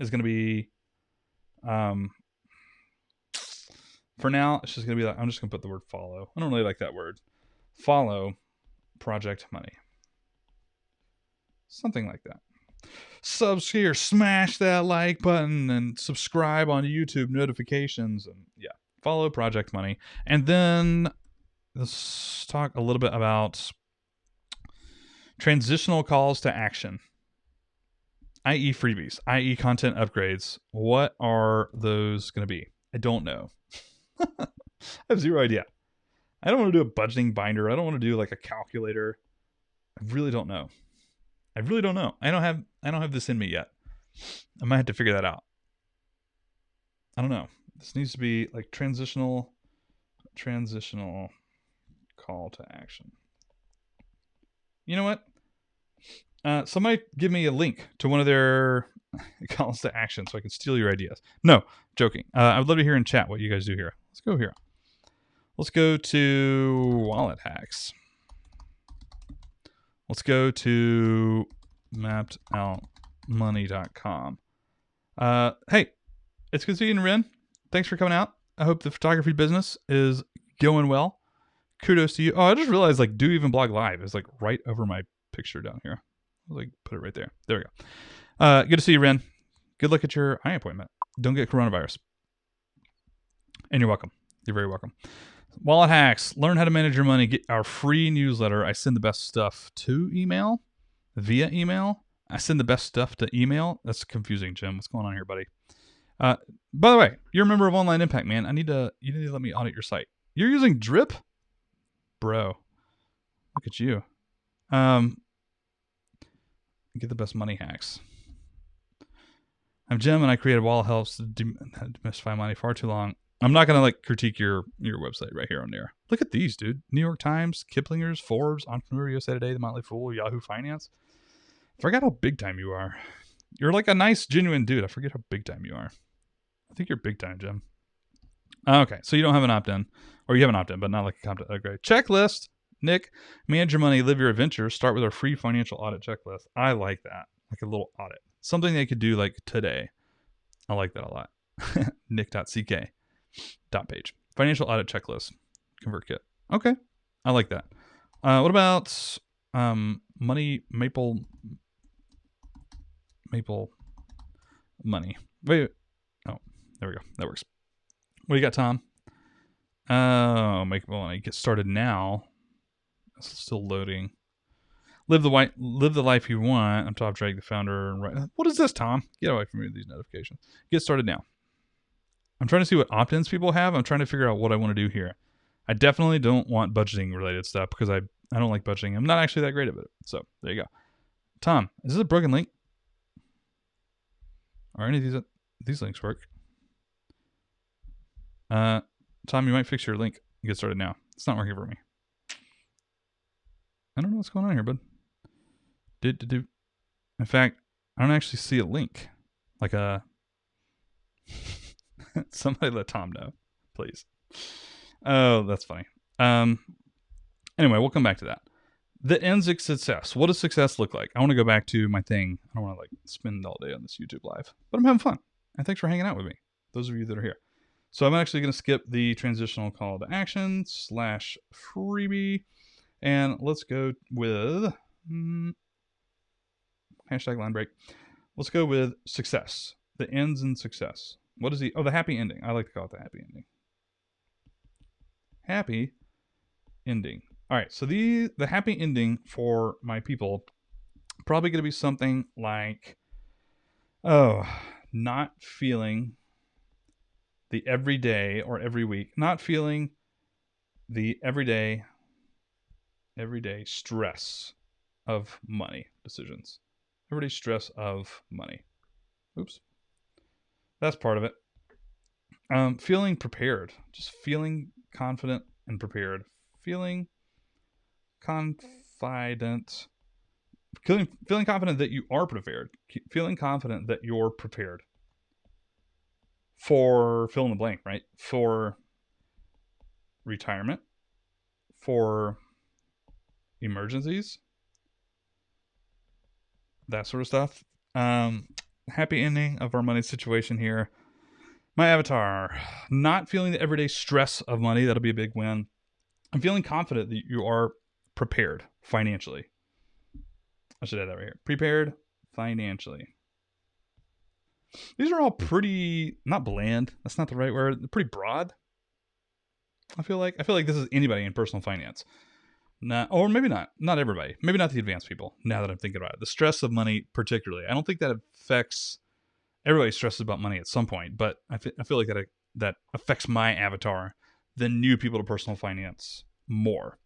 is going to be, for now, it's just going to be I'm just going to put the word follow. I don't really like that word. Follow project money. Something like that. Here, smash that like button and subscribe on YouTube notifications. And yeah, follow project money. And then let's talk a little bit about transitional calls to action, i.e. freebies, i.e. content upgrades. What are those going to be? I don't know. I have zero idea. I don't want to do a budgeting binder. I don't want to do a calculator. I really don't know. I don't have this in me yet. I might have to figure that out. I don't know. This needs to be transitional call to action. You know what? Somebody give me a link to one of their calls to action so I can steal your ideas. No, joking. I would love to hear in chat what you guys do here. Let's go here. Let's go to wallet hacks. Let's go to mappedoutmoney.com. Hey, it's good seeing you, Ren. Thanks for coming out. I hope the photography business is going well. Kudos to you. Oh, I just realized Do Even Blog Live is right over my picture down here. I'll put it right there. There we go. Good to see you, Ren. Good luck at your eye appointment. Don't get coronavirus. And you're welcome. You're very welcome. Wallet hacks. Learn how to manage your money. Get our free newsletter. I send the best stuff to email, via email. I send the best stuff to email. That's confusing, Jim. What's going on here, buddy? By the way, you're a member of Online Impact, man. You need to let me audit your site. You're using Drip? Bro. Look at you. Get the best money hacks. I'm Jim, and I created Wall Helps to demystify money far too long. I'm not gonna like critique your website right here on there. Look at these, dude. New York Times, Kiplinger's, Forbes, Entrepreneur, USA Today, The Motley Fool, Yahoo Finance. I forgot how big time you are. You're like a nice, genuine dude. I forget how big time you are. I think you're big time, Jim. Okay, so you don't have an opt-in, or you have an opt-in, but not like a opt-in. Okay, checklist. Nick, manage your money, live your adventure. Start with our free financial audit checklist. I like that, like a little audit, something they could do like today. I like that a lot. Nick.ck. .page. Financial audit checklist. ConvertKit. Okay, I like that. What about money maple money? Wait. Oh, there we go. That works. What do you got, Tom? Oh, make money. Get started now. It's still loading. Live the life you want. I'm Top Drake, the founder. And right. What is this, Tom? Get away from me with these notifications. Get started now. I'm trying to see what opt-ins people have. I'm trying to figure out what I want to do here. I definitely don't want budgeting related stuff because I don't like budgeting. I'm not actually that great at it. So there you go. Tom, is this a broken link? Are any of these links work? Tom, you might fix your link. Get started now. It's not working for me. I don't know what's going on here, bud. In fact, I don't actually see a link. Like a... Somebody let Tom know, please. Oh, that's funny. Anyway, we'll come back to that. The ends of success. What does success look like? I want to go back to my thing. I don't want to like spend all day on this YouTube live, but I'm having fun. And thanks for hanging out with me, those of you that are here. So I'm actually going to skip the transitional call to action / freebie. And let's go with hashtag line break. Let's go with success. The ends in success. What is the happy ending? I like to call it the happy ending. Happy ending. All right, so the happy ending for my people probably going to be something like, not feeling the everyday or every week, not feeling the everyday stress of money decisions. Everyday stress of money. Oops. That's part of it. Feeling prepared. Just feeling confident and prepared. Feeling confident. Feeling confident that you are prepared. Feeling confident that you're prepared. For fill in the blank, right? For retirement. For emergencies. That sort of stuff. Happy ending of our money situation here. My avatar, not feeling the everyday stress of money. That'll be a big win. I'm feeling confident that you are prepared financially. I should add that right here. Prepared financially. These are all pretty, not bland. That's not the right word. They're pretty broad. I feel like this is anybody in personal finance. Or maybe not. Not everybody. Maybe not the advanced people, now that I'm thinking about it. The stress of money particularly. I don't think that affects... Everybody stresses about money at some point, but I feel like that affects my avatar, the new people to personal finance, more.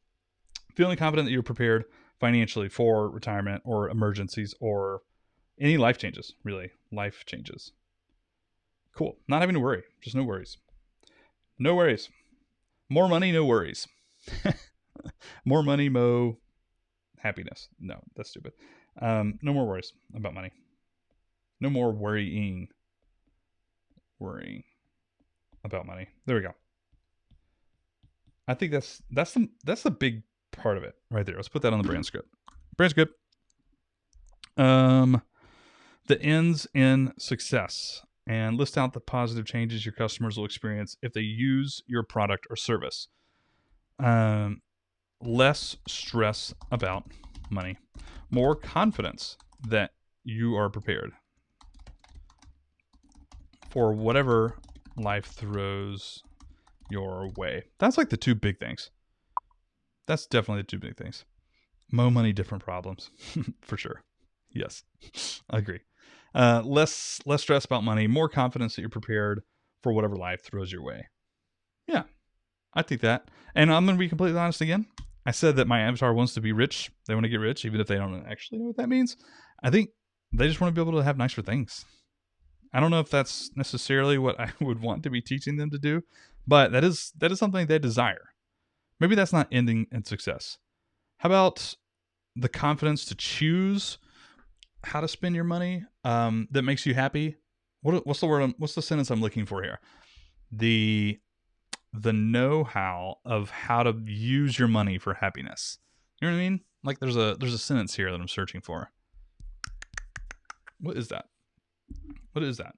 Feeling confident that you're prepared financially for retirement or emergencies or any life changes, really. Life changes. Cool. Not having to worry. Just no worries. No worries. More money, no worries. More money, mo happiness. No, that's stupid. No more worries about money. No more worrying about money. There we go. I think that's the big part of it right there. Let's put that on the brand script. Brand script. The ends in success, and list out the positive changes your customers will experience if they use your product or service. Less stress about money. More confidence that you are prepared for whatever life throws your way. That's like the two big things. That's definitely the two big things. Mo money, different problems. For sure. Yes, I agree. Less stress about money, more confidence that you're prepared for whatever life throws your way. Yeah, I think that. And I'm going to be completely honest again. I said that my avatar wants to be rich. They want to get rich, even if they don't actually know what that means. I think they just want to be able to have nicer things. I don't know if that's necessarily what I would want to be teaching them to do, but that is something they desire. Maybe that's not ending in success. How about the confidence to choose how to spend your money that makes you happy? What's the word? What's the sentence I'm looking for here? The know-how of how to use your money for happiness. You know what I mean? Like there's a sentence here that I'm searching for. What is that? What is that?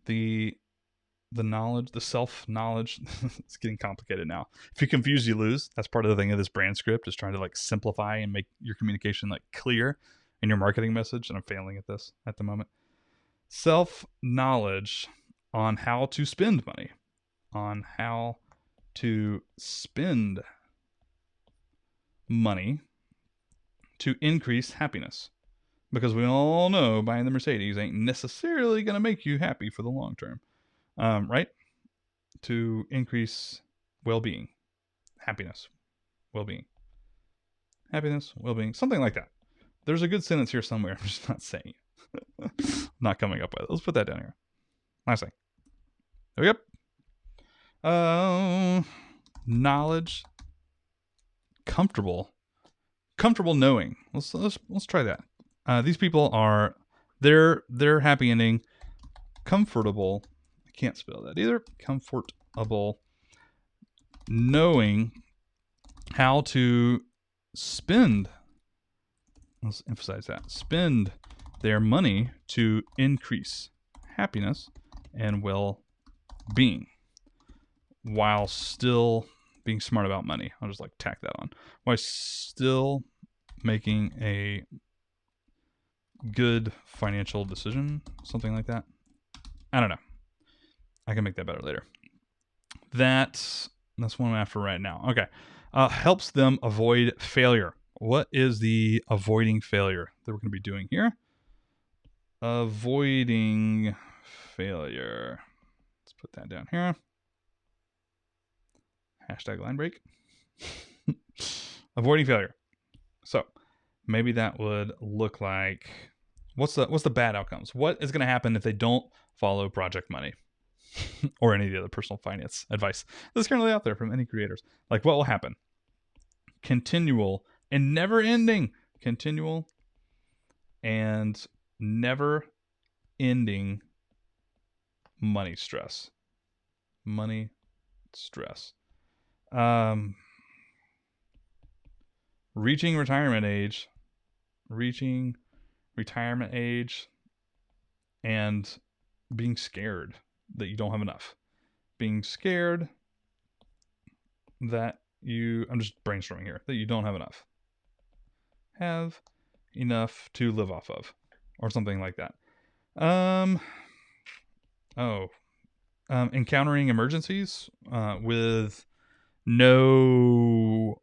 The knowledge, the self-knowledge. It's getting complicated now. If you confuse, you lose. That's part of the thing of this brand script, is trying to like simplify and make your communication like clear in your marketing message. And I'm failing at this at the moment. Self-knowledge on how to spend money, on how to spend money to increase happiness. Because we all know buying the Mercedes ain't necessarily going to make you happy for the long term. Right? To increase well-being, happiness, well-being, happiness, well-being, something like that. There's a good sentence here somewhere. I'm just not saying it. Not coming up with it. Let's put that down here. Last thing. There we go. Knowledge, comfortable knowing. Let's try that. These people are their happy ending, comfortable. I can't spell that either. Comfortable knowing how to spend. Let's emphasize that. Spend their money to increase happiness and well-being while still being smart about money. I'll just like tack that on. While still making a good financial decision, something like that. I don't know. I can make that better later. That's what I'm after right now. Okay. Helps them avoid failure. What is the avoiding failure that we're going to be doing here? Avoiding failure. Let's put that down here. Hashtag line break. Avoiding failure. So maybe that would look like, what's the bad outcomes? What is going to happen if they don't follow Project Money or any of the other personal finance advice that's currently out there from any creators? Like, what will happen? Continual and never ending money stress. Reaching retirement age and being scared that you don't have enough. Being scared that I'm just brainstorming here, that you don't have enough. Have enough to live off of, or something like that. Encountering emergencies with no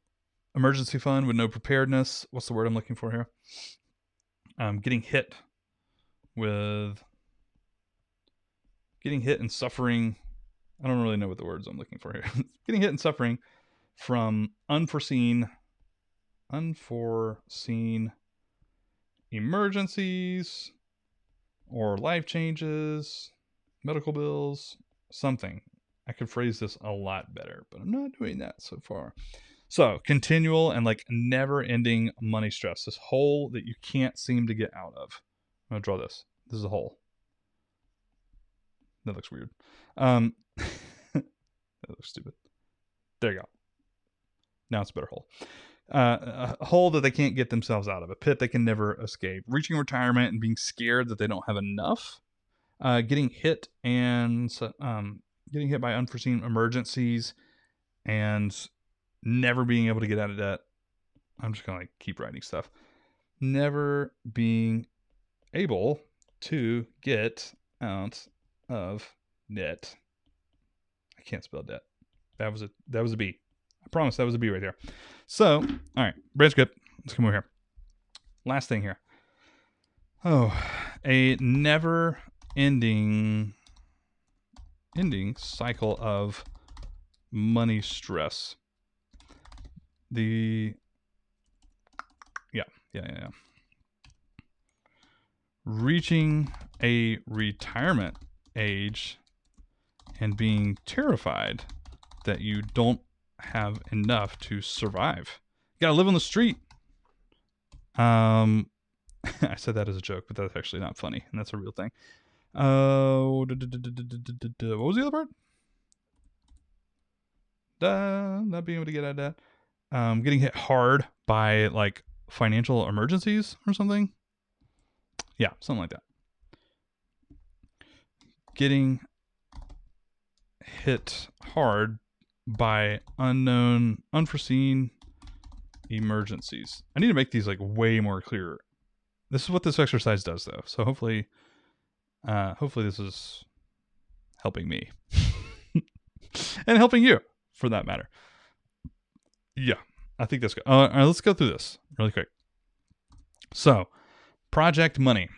emergency fund, with no preparedness. What's the word I'm looking for here? Getting hit and suffering. I don't really know what the words I'm looking for here. Getting hit and suffering from unforeseen emergencies or life changes, medical bills, something. I could phrase this a lot better, but I'm not doing that so far. So continual and like never ending money stress, this hole that you can't seem to get out of. I'm going to draw this. This is a hole. That looks weird. That looks stupid. There you go. Now it's a better hole. A hole that they can't get themselves out of, a pit they can never escape. Reaching retirement and being scared that they don't have enough. Getting hit by unforeseen emergencies and never being able to get out of debt. I'm just gonna like keep writing stuff. Never being able to get out of debt. I can't spell debt. That was a B. I promise that was a B right there. So, all right, brand script. Let's come over here. Last thing here. Oh, a never-ending ending cycle of money stress. Yeah. Reaching a retirement age and being terrified that you don't have enough to survive. You gotta live on the street. I said that as a joke, but that's actually not funny, and that's a real thing. What was the other part? Not being able to get out of debt. Getting hit hard by like financial emergencies or something. Yeah, something like that. Getting hit hard by unforeseen emergencies. I need to make these like way more clear. This is what this exercise does, though. So hopefully this is helping me and helping you, for that matter. Yeah, I think that's good. All right, let's go through this really quick. So, Project Money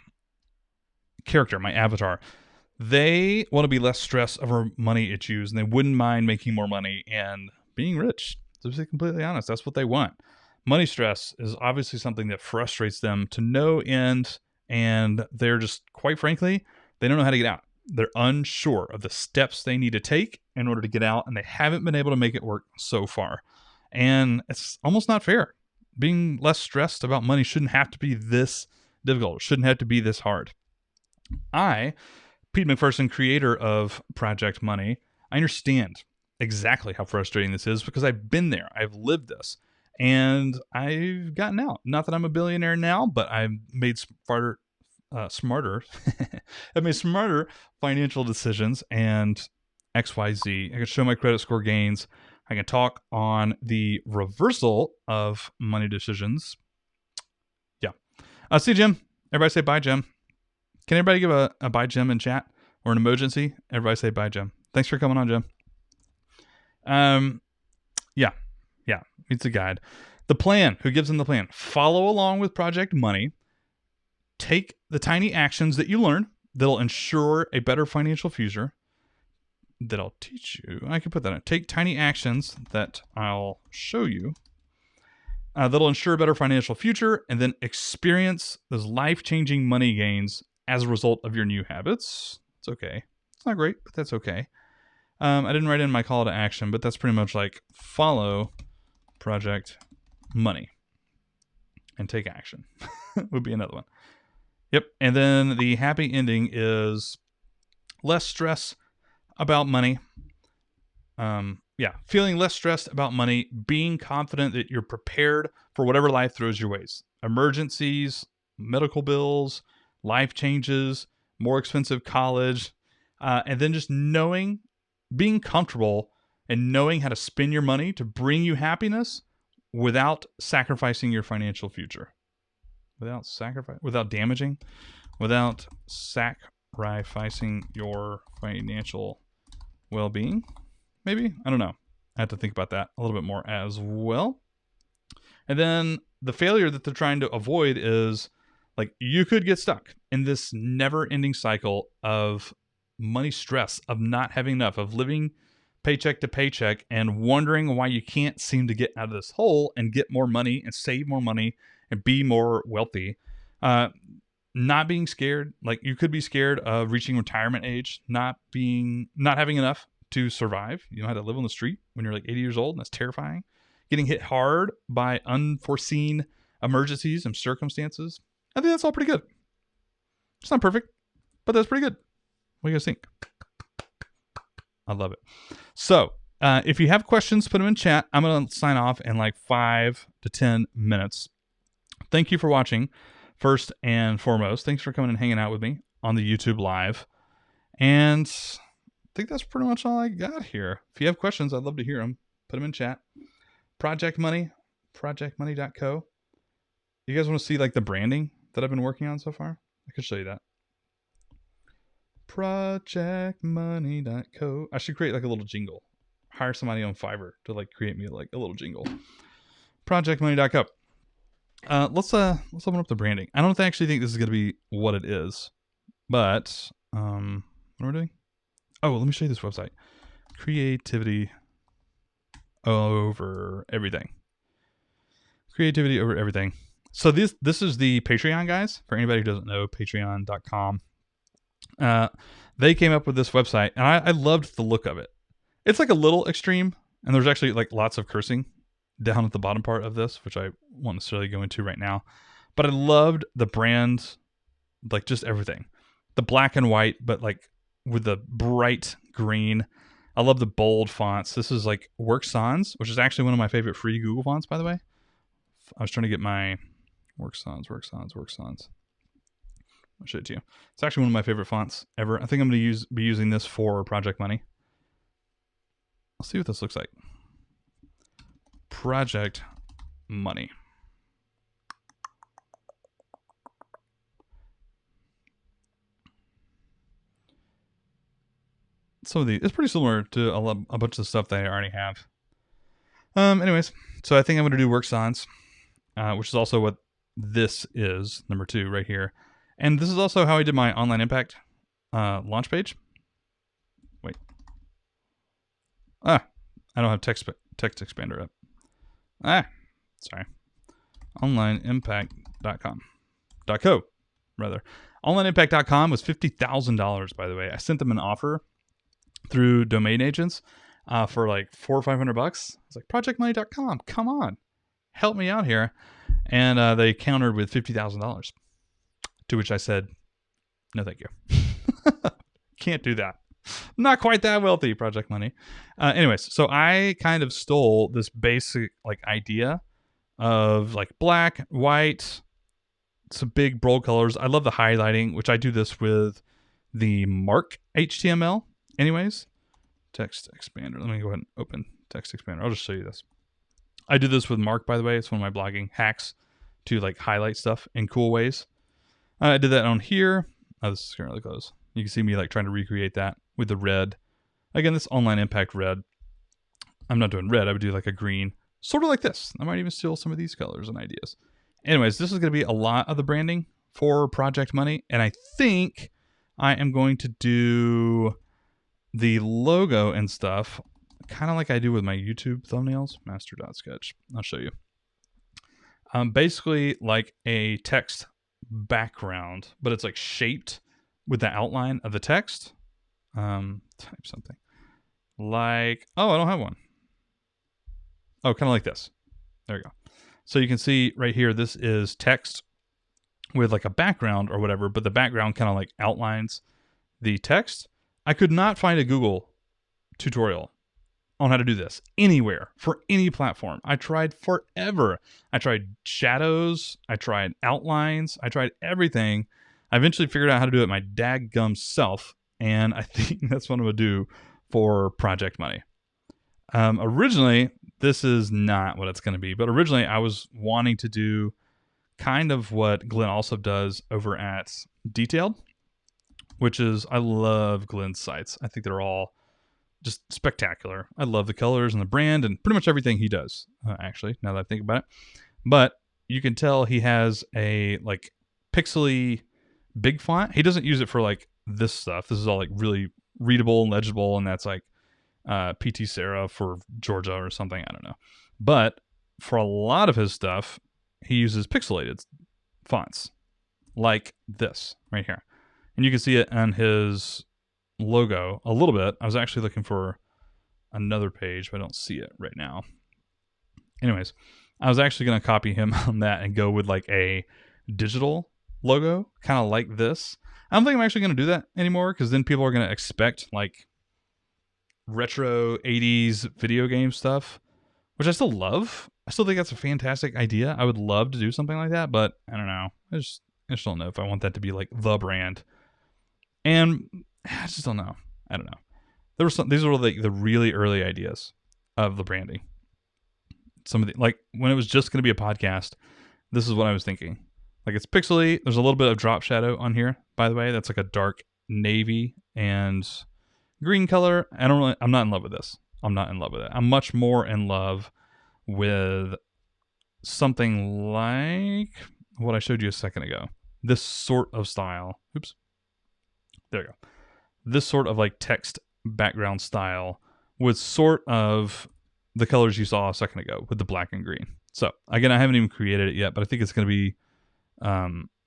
character, my avatar, they want to be less stressed over money issues, and they wouldn't mind making more money and being rich. To be completely honest, that's what they want. Money stress is obviously something that frustrates them to no end, and they're just, quite frankly, they don't know how to get out. They're unsure of the steps they need to take in order to get out, and they haven't been able to make it work so far. And it's almost not fair. Being less stressed about money shouldn't have to be this difficult. It shouldn't have to be this hard. Pete McPherson, creator of Project Money, I understand exactly how frustrating this is because I've been there. I've lived this. And I've gotten out. Not that I'm a billionaire now, but I've made smarter I've made smarter financial decisions and XYZ. I can show my credit score gains. I can talk on the reversal of money decisions. Yeah. See Jim. Everybody say bye, Jim. Can everybody give a bye, Jim, in chat or an emergency? Everybody say bye, Jim. Thanks for coming on, Jim. Yeah. It's a guide. The plan. Who gives them the plan? Follow along with Project Money. Take the tiny actions that you learn that'll ensure a better financial future. That I'll teach you. I can put that in. Take tiny actions that I'll show you that'll ensure a better financial future, and then experience those life-changing money gains as a result of your new habits. It's okay. It's not great, but that's okay. I didn't write in my call to action, but that's pretty much like follow Project Money and take action would be another one. Yep. And then the happy ending is less stress about money. Feeling less stressed about money, being confident that you're prepared for whatever life throws your ways. Emergencies, medical bills, life changes, more expensive college, and then just being comfortable and knowing how to spend your money to bring you happiness without sacrificing your financial future. Without sacrificing your financial well-being. Maybe? I don't know. I have to think about that a little bit more as well. And then the failure that they're trying to avoid is like you could get stuck in this never-ending cycle of money stress, of not having enough, of living paycheck to paycheck and wondering why you can't seem to get out of this hole and get more money and save more money and be more wealthy. Not being scared. Like you could be scared of reaching retirement age, not having enough to survive. You know how to live on the street when you're like 80 years old, and that's terrifying. Getting hit hard by unforeseen emergencies and circumstances. I think that's all pretty good. It's not perfect, but that's pretty good. What do you guys think? I love it. So if you have questions, put them in chat. I'm going to sign off in like 5 to 10 minutes. Thank you for watching. First and foremost, thanks for coming and hanging out with me on the YouTube live. And I think that's pretty much all I got here. If you have questions, I'd love to hear them. Put them in chat. Project Money, projectmoney.co. You guys want to see like the branding that I've been working on so far? I could show you that. Projectmoney.co. I should create like a little jingle. Hire somebody on Fiverr to like create me like a little jingle. Projectmoney.co. Let's open up the branding. I don't actually think this is going to be what it is, but what are we doing? Oh, let me show you this website. Creativity over everything. Creativity over everything. So this is the Patreon guys. For anybody who doesn't know, patreon.com. They came up with this website, and I loved the look of it. It's like a little extreme, and there's actually like lots of cursing down at the bottom part of this, which I won't necessarily go into right now. But I loved the brand, like just everything. The black and white, but like with the bright green. I love the bold fonts. This is like Work Sans, which is actually one of my favorite free Google fonts, by the way. I was trying to get my Work Sans. I'll show it to you. It's actually one of my favorite fonts ever. I think I'm going to be using this for Project Money. I'll see what this looks like. Project Money. Some of these, it's pretty similar to a bunch of the stuff that I already have. Anyways, so I think I'm going to do Work Sans, which is also what this is, number 2 right here. And this is also how I did my Online Impact launch page. Wait. I don't have text expander up. Sorry. OnlineImpact.com. .co, rather. OnlineImpact.com was $50,000, by the way. I sent them an offer through domain agents for like $400 or $500. It's like projectmoney.com. Come on, help me out here. And they countered with $50,000, to which I said, no, thank you. Can't do that. Not quite that wealthy, Project Money. Anyways, so I kind of stole this basic like idea of like black, white, some big bold colors. I love the highlighting, which I do this with the Mark HTML. Anyways, text expander. Let me go ahead and open text expander. I'll just show you this. I do this with Mark, by the way. It's one of my blogging hacks to like highlight stuff in cool ways. I did that on here. Oh, this is currently closed. You can see me like trying to recreate that with the red. Again, this Online Impact red. I'm not doing red. I would do like a green, sort of like this. I might even steal some of these colors and ideas. Anyways, this is going to be a lot of the branding for Project Money. And I think I am going to do the logo and stuff kind of like I do with my YouTube thumbnails. Master.sketch. I'll show you. Basically like a text background, but it's like shaped with the outline of the text. Type something like, oh, I don't have one. Oh, kind of like this. There we go. So you can see right here, this is text with like a background or whatever, but the background kind of like outlines the text. I could not find a Google tutorial on how to do this anywhere for any platform. I tried forever. I tried shadows. I tried outlines. I tried everything. I eventually figured out how to do it my dadgum self, and I think that's what I'm going to do for Project Money. Originally, this is not what it's going to be, but originally I was wanting to do kind of what Glenn also does over at Detailed, which is, I love Glenn's sites. I think they're all just spectacular. I love the colors and the brand and pretty much everything he does, actually, now that I think about it. But you can tell he has a like pixely big font. He doesn't use it for like this stuff. This is all like really readable and legible, and that's like PT Sarah for Georgia or something. I don't know. But for a lot of his stuff, he uses pixelated fonts like this right here. And you can see it on his logo a little bit. I was actually looking for another page, but I don't see it right now. Anyways, I was actually going to copy him on that and go with like a digital logo, kind of like this. I don't think I'm actually going to do that anymore, because then people are going to expect like retro 80s video game stuff, which I still love. I still think that's a fantastic idea. I would love to do something like that, but I don't know. I just don't know if I want that to be like the brand. And I just don't know. I don't know. There were some. These were like the really early ideas of the branding. Some of the, like when it was just going to be a podcast, this is what I was thinking. Like it's pixely. There's a little bit of drop shadow on here, by the way. That's like a dark navy and green color. I'm not in love with this. I'm not in love with it. I'm much more in love with something like what I showed you a second ago. This sort of style. Oops. There you go. This sort of like text background style with sort of the colors you saw a second ago with the black and green. So again, I haven't even created it yet, but I think it's going to be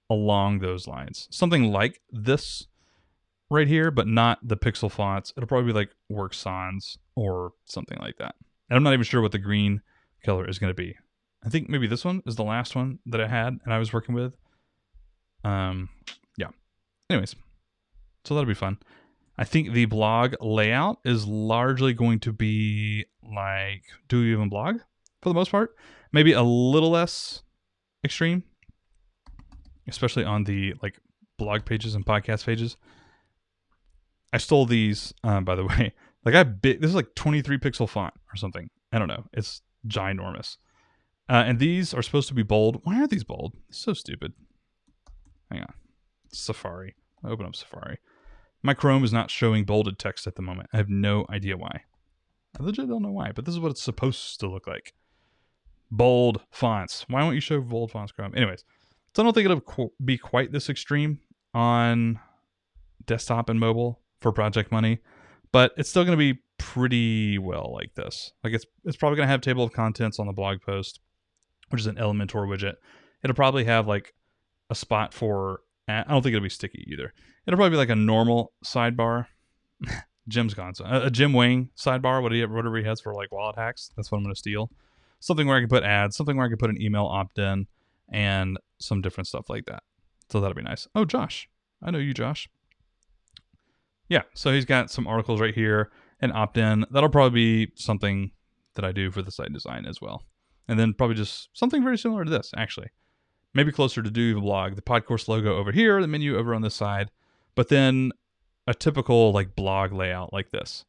along those lines. Something like this right here, but not the pixel fonts. It'll probably be like Work Sans or something like that. And I'm not even sure what the green color is going to be. I think maybe this one is the last one that I had and I was working with. Yeah. Anyways, so that'll be fun. I think the blog layout is largely going to be like Do You Even Blog for the most part. Maybe a little less extreme, especially on the like blog pages and podcast pages. I stole these, by the way. Like this is like 23 pixel font or something. I don't know. It's ginormous. And these are supposed to be bold. Why are these bold? It's so stupid. Hang on. Safari. I open up Safari. My Chrome is not showing bolded text at the moment. I have no idea why. I legit don't know why, but this is what it's supposed to look like. Bold fonts. Why won't you show bold fonts, Chrome? Anyways, so I don't think it'll be quite this extreme on desktop and mobile for Project Money, but it's still going to be pretty well like this. Like it's probably going to have table of contents on the blog post, which is an Elementor widget. It'll probably have like a spot for, I don't think it'll be sticky either. It'll probably be like a normal sidebar. Jim's gone. So a Jim Wang sidebar, whatever he has for like wallet hacks. That's what I'm going to steal. Something where I can put ads, something where I can put an email opt-in, and some different stuff like that. So that'll be nice. Oh, Josh. I know you, Josh. Yeah, so he's got some articles right here and opt-in. That'll probably be something that I do for the site design as well. And then probably just something very similar to this, actually. Maybe closer to Do You Even Blog. The Podcourse logo over here, the menu over on this side. But then a typical like blog layout like this.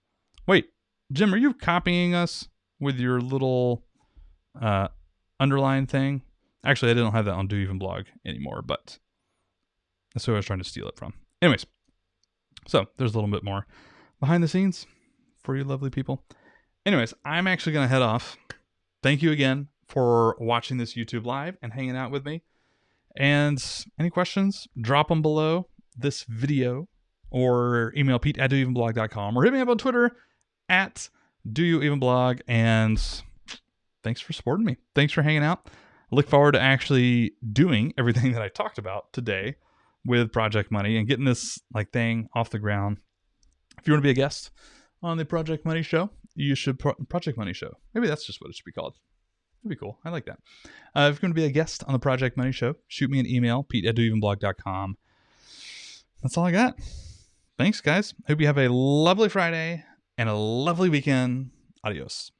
Wait, Jim, are you copying us with your little underline thing? Actually, I don't have that on Do You Even Blog anymore, but that's who I was trying to steal it from. Anyways, so there's a little bit more behind the scenes for you lovely people. Anyways, I'm actually going to head off. Thank you again for watching this YouTube live and hanging out with me. And any questions, drop them below this video or email pete@doyouevenblog.com or hit me up on Twitter @doyouevenblog. And thanks for supporting me. Thanks for hanging out. I look forward to actually doing everything that I talked about today with Project Money and getting this like thing off the ground. If you want to be a guest on the Project Money Show, you should Project Money Show. Maybe that's just what it should be called. That'd be cool. I like that. If you're going to be a guest on the Project Money Show, shoot me an email, pete@doyouevenblog.com. That's all I got. Thanks, guys. Hope you have a lovely Friday and a lovely weekend. Adios.